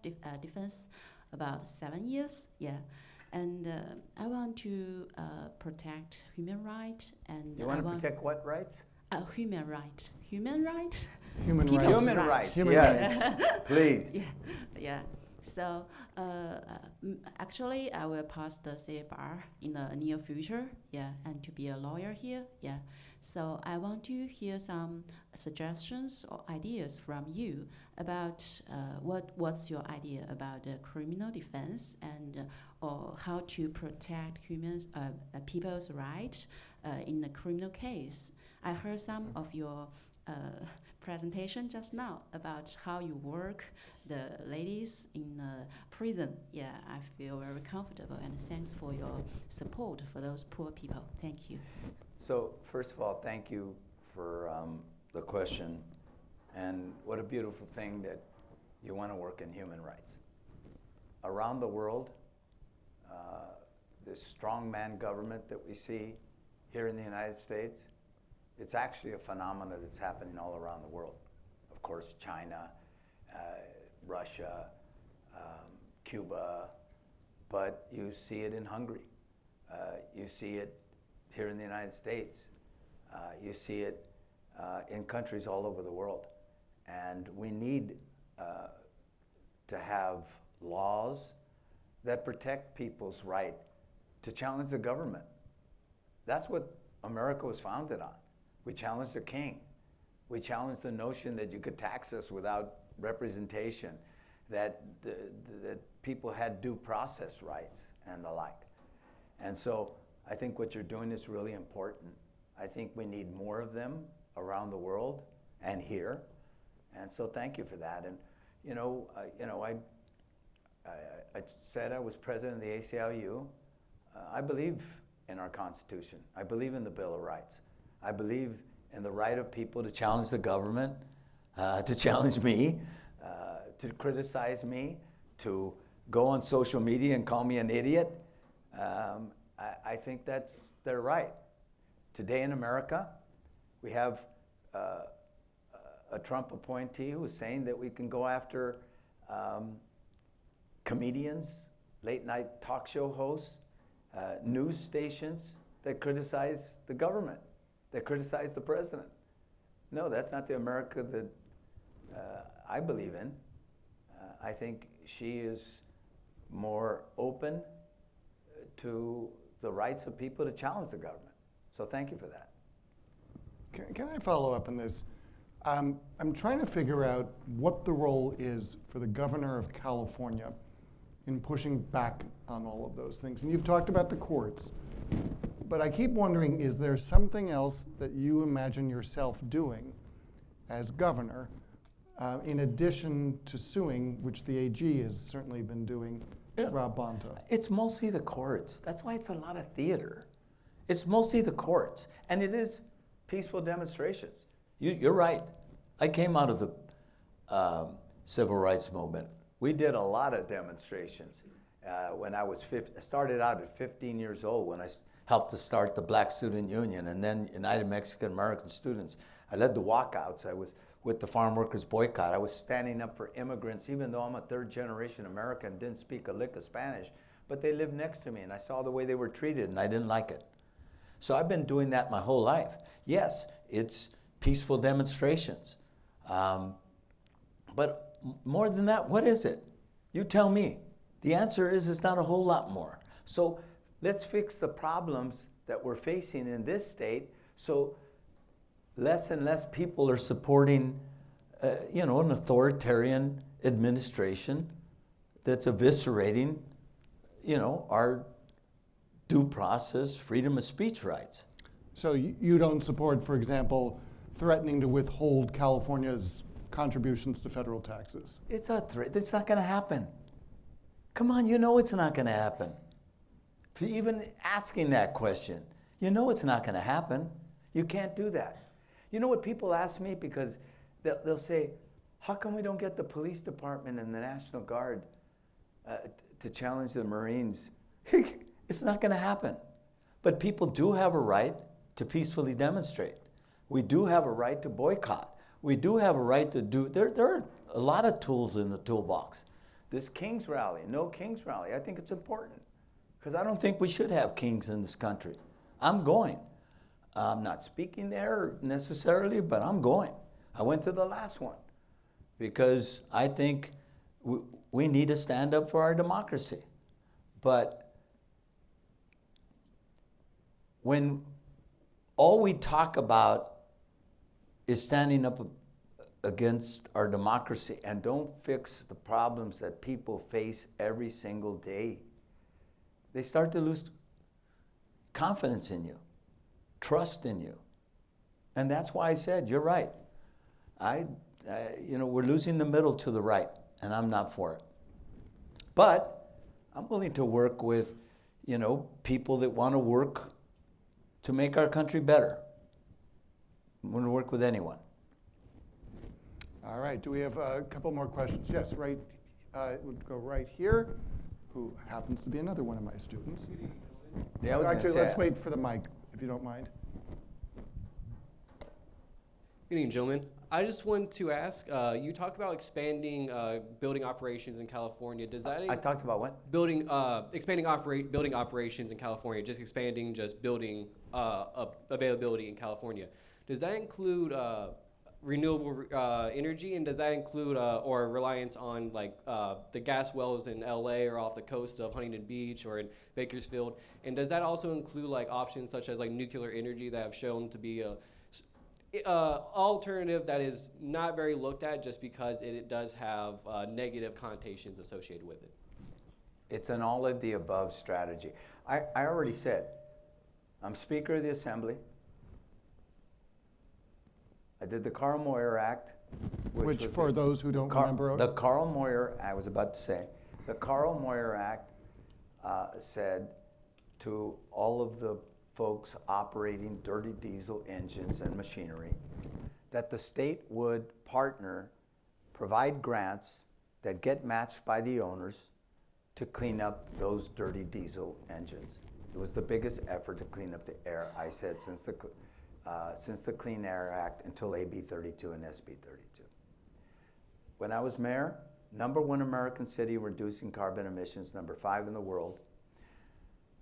Speaker 8: defense, about 7 years. Yeah. And I want to protect human rights, and
Speaker 2: You want to protect what rights?
Speaker 8: Human right. Human right.
Speaker 1: Human
Speaker 8: People's
Speaker 1: rights.
Speaker 2: Human
Speaker 8: rights.
Speaker 2: rights,
Speaker 1: Human
Speaker 2: yes. Please.
Speaker 8: Yeah, yeah. So actually, I will pass the CA bar in the near future. Yeah, and to be a lawyer here. Yeah. So I want to hear some suggestions or ideas from you about what's your idea about criminal defense and or how to protect humans, people's rights in a criminal case. I heard some of your presentation just now about how you work the ladies in prison. Yeah, I feel very comfortable, and thanks for your support for those poor people. Thank you.
Speaker 2: So first of all, thank you for the question. And what a beautiful thing that you want to work in human rights. Around the world, this strongman government that we see here in the United States, it's actually a phenomenon that's happening all around the world. Of course, China, Russia, Cuba, but you see it in Hungary. You see it here in the United States. You see it in countries all over the world. And we need to have laws that protect people's right to challenge the government. That's what America was founded on. We challenged the king. We challenged the notion that you could tax us without representation, that people had due process rights and the like. And so I think what you're doing is really important. I think we need more of them around the world and here. And so thank you for that. And I said I was president of the ACLU. I believe in our Constitution. I believe in the Bill of Rights. I believe in the right of people to challenge the government, to challenge me, to criticize me, to go on social media and call me an idiot. I think that's their right. Today in America, we have a Trump appointee who is saying that we can go after comedians, late night talk show hosts, news stations that criticize the government, that criticize the president. No, that's not the America that I believe in. I think she is more open to the rights of people to challenge the government. So thank you for that.
Speaker 1: Can I follow up on this? I'm trying to figure out what the role is for the governor of California in pushing back on all of those things. And you've talked about the courts, but I keep wondering, is there something else that you imagine yourself doing as governor in addition to suing, which the AG has certainly been doing, Rob Bonta?
Speaker 2: It's mostly the courts. That's why it's a lot of theater. It's mostly the courts, and it is peaceful demonstrations. You're right. I came out of the civil rights movement. We did a lot of demonstrations, when I was I started out at 15 years old when I helped to start the Black Student Union and then United Mexican American Students. I led the walkouts. I was with the farm workers boycott. I was standing up for immigrants, even though I'm a third generation American, didn't speak a lick of Spanish, but they lived next to me and I saw the way they were treated and I didn't like it. So I've been doing that my whole life. Yes, it's peaceful demonstrations. But more than that, what is it? You tell me. The answer is it's not a whole lot more. So let's fix the problems that we're facing in this state so less and less people are supporting an authoritarian administration that's eviscerating our due process, freedom of speech rights.
Speaker 1: So you don't support, for example, threatening to withhold California's contributions to federal taxes?
Speaker 2: It's a threat. It's not going to happen. Come on, you know it's not going to happen. If you're even asking that question, you know it's not going to happen. You can't do that. You know what people ask me? Because they'll say, how come we don't get the police department and the National Guard to challenge the Marines? It's not going to happen. But people do have a right to peacefully demonstrate. We do have a right to boycott. We do have a right to do, there are a lot of tools in the toolbox. This King's Rally, no King's Rally, I think it's important. Because I don't think we should have kings in this country. I'm going. I'm not speaking there necessarily, but I'm going. I went to the last one because I think we need to stand up for our democracy. But when all we talk about is standing up against our democracy and don't fix the problems that people face every single day, they start to lose confidence in you, trust in you. And that's why I said, you're right. We're losing the middle to the right, and I'm not for it. But I'm willing to work with, people that want to work to make our country better. I'm going to work with anyone.
Speaker 1: All right, do we have a couple more questions? Yes, right, we'll go right here, who happens to be another one of my students.
Speaker 2: Yeah, I was gonna
Speaker 1: Actually,
Speaker 2: say
Speaker 1: let's wait for the mic, if you don't mind.
Speaker 9: Good evening, gentlemen. I just wanted to ask, you talk about expanding building operations in California. Does that
Speaker 2: I talked about what?
Speaker 9: expanding building operations in California, expanding building availability in California. Does that include renewable energy, and does that include or reliance on the gas wells in LA or off the coast of Huntington Beach or in Bakersfield? And does that also include options such as nuclear energy that have shown to be a alternative that is not very looked at just because it does have negative connotations associated with it?
Speaker 2: It's an all of the above strategy. I already said, I'm Speaker of the Assembly. I did the Carl Moyer Act.
Speaker 1: Which for those who don't remember.
Speaker 2: The Carl Moyer, I was about to say, the Carl Moyer Act said to all of the folks operating dirty diesel engines and machinery that the state would provide grants that get matched by the owners to clean up those dirty diesel engines. It was the biggest effort to clean up the air, I said, since the Clean Air Act until AB 32 and SB 32. When I was mayor, #1 American city reducing carbon emissions, #5 in the world.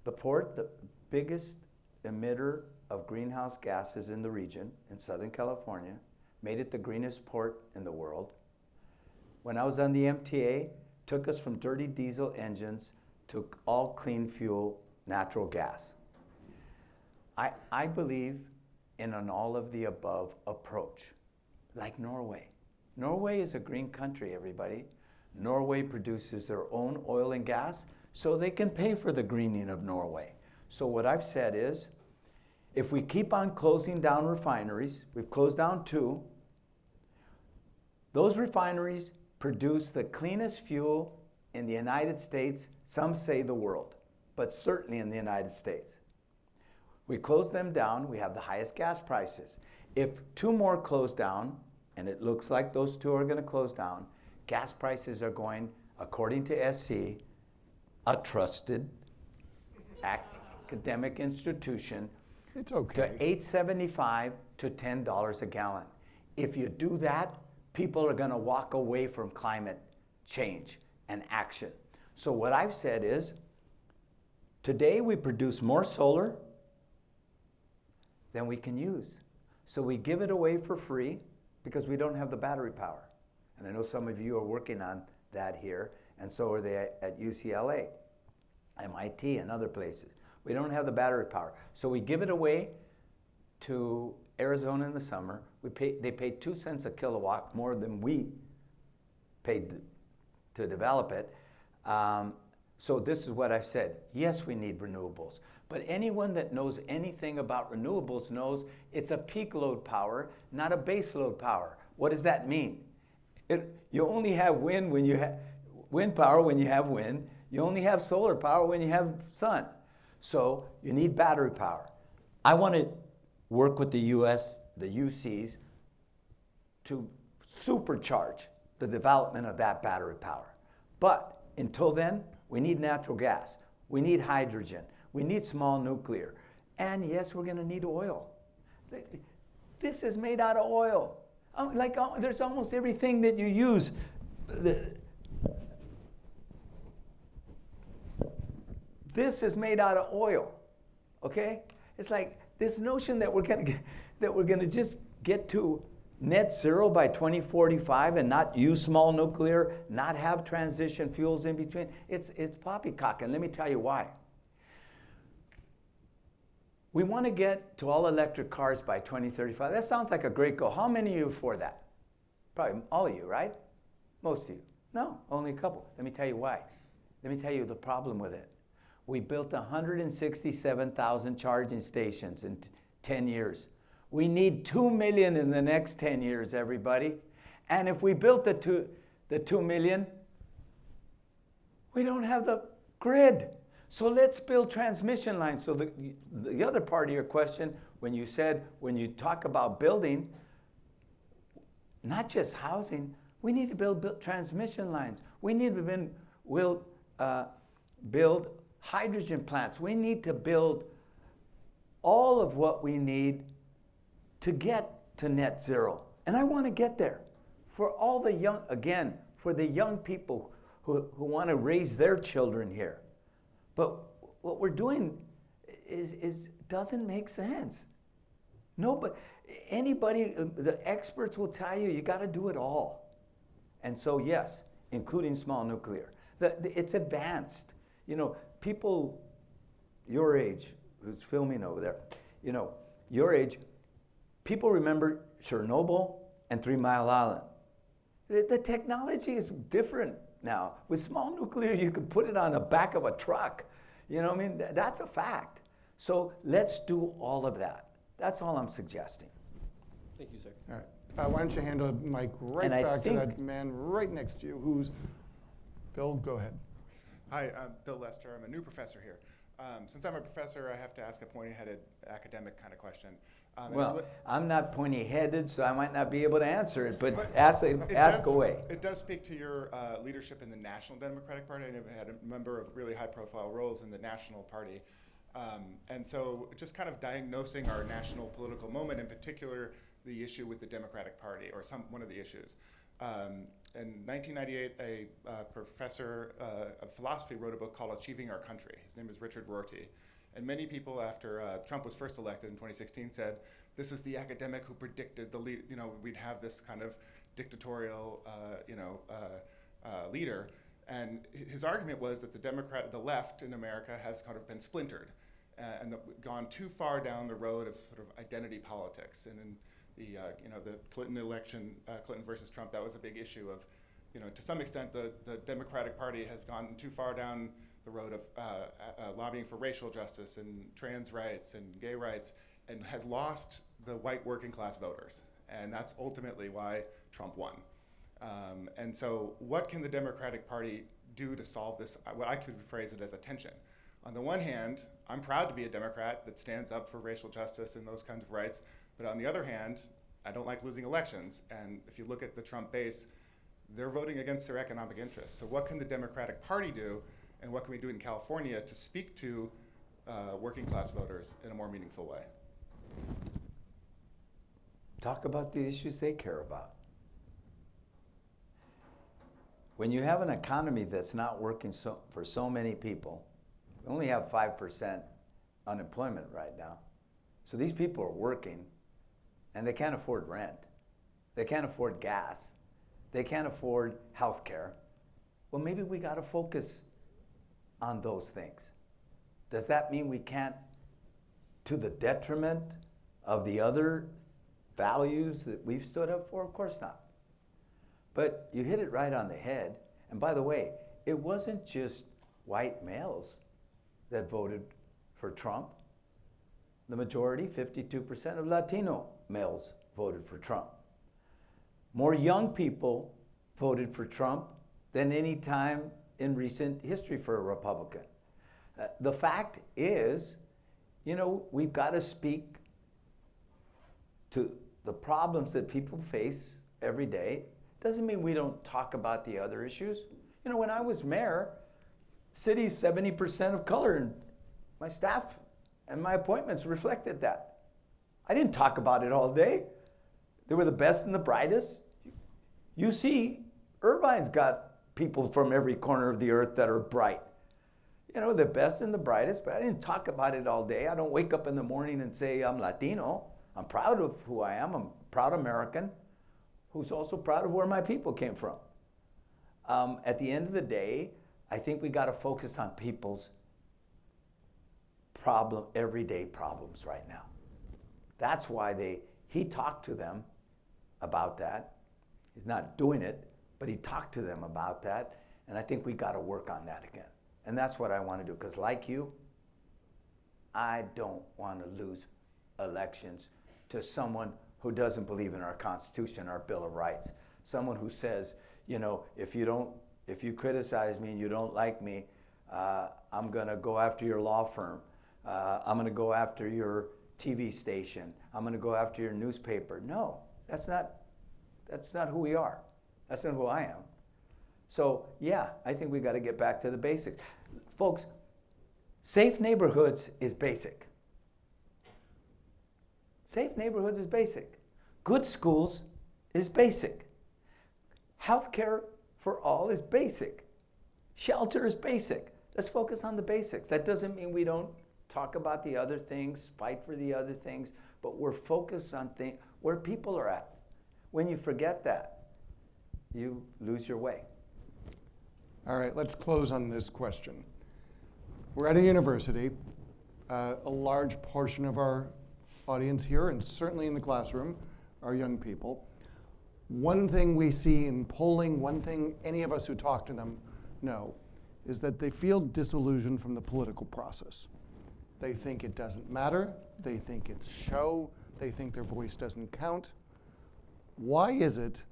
Speaker 2: The port, the biggest emitter of greenhouse gases in the region, in Southern California, made it the greenest port in the world. When I was on the MTA, took us from dirty diesel engines to all clean fuel, natural gas. I believe in an all of the above approach, like Norway. Norway is a green country, everybody. Norway produces their own oil and gas, so they can pay for the greening of Norway. So what I've said is, if we keep on closing down refineries, we've closed down 2, those refineries produce the cleanest fuel in the United States, some say the world, but certainly in the United States. We close them down, we have the highest gas prices. If 2 more close down, and it looks like those 2 are going to close down, gas prices are going, according to SC, a trusted academic institution
Speaker 1: It's
Speaker 2: to
Speaker 1: okay.
Speaker 2: $8.75 to $10 a gallon. If you do that, people are going to walk away from climate change and action. So what I've said is, today we produce more solar than we can use. So we give it away for free because we don't have the battery power. And I know some of you are working on that here, and so are they at UCLA, MIT, and other places. We don't have the battery power. So we give it away to Arizona in the summer. They pay 2 cents a kilowatt more than we paid to develop it. So this is what I've said. Yes, we need renewables. But anyone that knows anything about renewables knows it's a peak load power, not a base load power. What does that mean? You only have wind when you have wind power when you have wind. You only have solar power when you have sun. So you need battery power. I want to work with the US, the UCs, to supercharge the development of that battery power. But until then, we need natural gas. We need hydrogen. We need small nuclear. And yes, we're going to need oil. This is made out of oil. There's almost everything that you use. This is made out of oil, okay? It's like this notion that we're gonna just get to net zero by 2045 and not use small nuclear, not have transition fuels in between. It's poppycock, and let me tell you why. We want to get to all electric cars by 2035. That sounds like a great goal. How many of you are for that? Probably all of you, right? Most of you. No, only a couple. Let me tell you why. Let me tell you the problem with it. We built 167,000 charging stations in 10 years. We need 2 million in the next 10 years, everybody. And if we built the 2 million, we don't have the grid. So let's build transmission lines. So the other part of your question, when you talk about building, not just housing, we need to build transmission lines. We need to build hydrogen plants. We need to build all of what we need to get to net zero. And I want to get there for all the for the young people who want to raise their children here. But what we're doing doesn't make sense. Anybody, the experts will tell you, you got to do it all. And so yes, including small nuclear. It's advanced. You know, people your age, who's filming over there, you know, your age, people remember Chernobyl and 3 Mile Island. The technology is different now. With small nuclear, you could put it on the back of a truck. You know what I mean? That's a fact. So let's do all of that. That's all I'm suggesting.
Speaker 9: Thank you, sir.
Speaker 1: All right. Why don't you hand a mic right
Speaker 2: And I
Speaker 1: back to
Speaker 2: think-
Speaker 1: that man right next to you who's, Bill, go ahead.
Speaker 10: Hi, I'm Bill Lester. I'm a new professor here. Since I'm a professor, I have to ask a pointy-headed academic kind of question.
Speaker 2: Well, I'm not pointy-headed, so I might not be able to answer it, but ask
Speaker 10: does,
Speaker 2: away.
Speaker 10: It does speak to your leadership in the National Democratic Party. I know you had a member of really high-profile roles in the National Party. And so just kind of diagnosing our national political moment, in particular the issue with the Democratic Party, or one of the issues. In 1998, a professor of philosophy wrote a book called Achieving Our Country. His name is Richard Rorty. And many people, after Trump was first elected in 2016, said, this is the academic who predicted we'd have this kind of dictatorial, leader. And his argument was that the left in America has kind of been splintered and gone too far down the road of sort of identity politics. And in the Clinton election, Clinton versus Trump, that was a big issue of, to some extent, the Democratic Party has gone too far down the road of lobbying for racial justice and trans rights and gay rights, and has lost the white working class voters. And that's ultimately why Trump won. And so what can the Democratic Party do to solve this, what I could phrase it as a tension? On the one hand, I'm proud to be a Democrat that stands up for racial justice and those kinds of rights. But on the other hand, I don't like losing elections. And if you look at the Trump base, they're voting against their economic interests. So what can the Democratic Party do? And what can we do in California to speak to working class voters in a more meaningful way?
Speaker 2: Talk about the issues they care about. When you have an economy that's not working for so many people, we only have 5% unemployment right now. So these people are working and they can't afford rent. They can't afford gas. They can't afford health care. Well, maybe we got to focus on those things. Does that mean we can't, to the detriment of the other values that we've stood up for? Of course not. But you hit it right on the head. And by the way, it wasn't just white males that voted for Trump. The majority, 52% of Latino males voted for Trump. More young people voted for Trump than any time in recent history for a Republican. The fact is, you know, we've got to speak to the problems that people face every day. Doesn't mean we don't talk about the other issues. You know, when I was mayor, city's 70% of color, and my staff and my appointments reflected that. I didn't talk about it all day. They were the best and the brightest. You see, Irvine's got people from every corner of the earth that are bright. You know, the best and the brightest, but I didn't talk about it all day. I don't wake up in the morning and say I'm Latino. I'm proud of who I am. I'm a proud American who's also proud of where my people came from. At the end of the day, I think we got to focus on people's everyday problems right now. That's why he talked to them about that. He's not doing it, but he talked to them about that, and I think we got to work on that again. And that's what I want to do, because like you, I don't want to lose elections to someone who doesn't believe in our Constitution, our Bill of Rights. Someone who says, you know, if you criticize me and you don't like me, I'm going to go after your law firm. I'm going to go after your TV station. I'm going to go after your newspaper. No, that's not who we are. That's not who I am. So yeah, I think we got to get back to the basics. Folks, safe neighborhoods is basic. Safe neighborhoods is basic. Good schools is basic. Healthcare for all is basic. Shelter is basic. Let's focus on the basics. That doesn't mean we don't talk about the other things, fight for the other things, but we're focused on where people are at. When you forget that, you lose your way.
Speaker 1: All right, let's close on this question. We're at a university. A large portion of our audience here, and certainly in the classroom, are young people. One thing we see in polling, one thing any of us who talk to them know, is that they feel disillusioned from the political process. They think it doesn't matter. They think it's show. They think their voice doesn't count. Why is it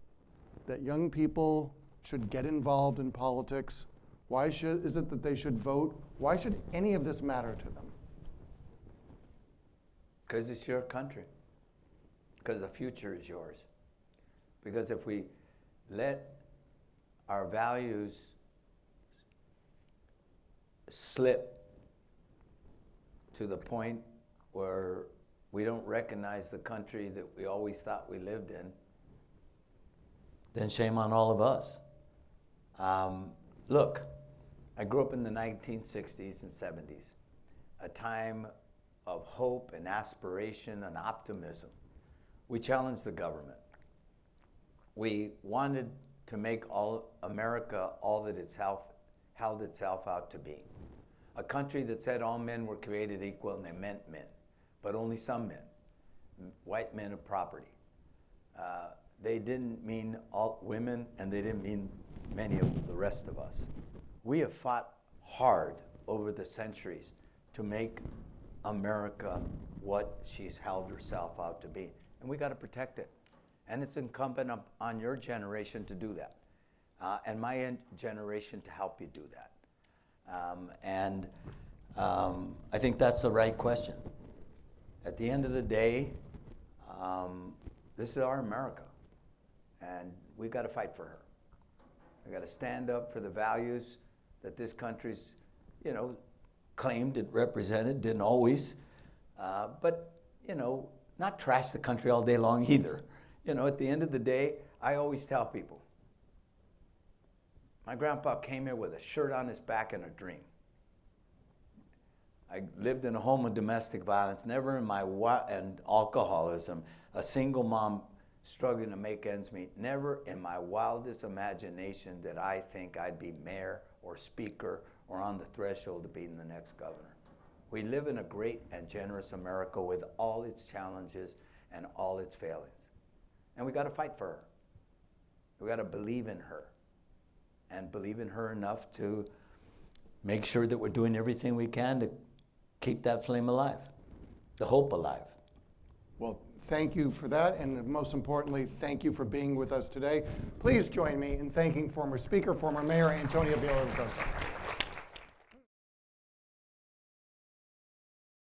Speaker 1: that young people should get involved in politics? Why is it that they should vote? Why should any of this matter to them?
Speaker 2: Because it's your country. Because the future is yours. Because if we let our values slip to the point where we don't recognize the country that we always thought we lived in, then shame on all of us. Look, I grew up in the 1960s and 70s, a time of hope and aspiration and optimism. We challenged the government. We wanted to make America all that it's held itself out to be. A country that said all men were created equal, and they meant men, but only some men, white men of property. They didn't mean all women, and they didn't mean many of the rest of us. We have fought hard over the centuries to make America what she's held herself out to be, and we got to protect it. And it's incumbent on your generation to do that, and my generation to help you do that. I think that's the right question. At the end of the day, this is our America, and we've got to fight for her. We've got to stand up for the values that this country's you know, claimed it represented, didn't always, but, you know, not trash the country all day long either. You know, at the end of the day, I always tell people, my grandpa came here with a shirt on his back and a dream. I lived in a home of domestic violence, never in my and alcoholism, a single mom struggling to make ends meet. Never in my wildest imagination did I think I'd be mayor or speaker or on the threshold of being the next governor. We live in a great and generous America with all its challenges and all its failings. And we got to fight for her. We got to believe in her, and believe in her enough to make sure that we're doing everything we can to keep that flame alive, the hope alive.
Speaker 1: Well, thank you for that, and most importantly, thank you for being with us today. Please join me in thanking former Speaker, former Mayor Antonio Villaraigosa.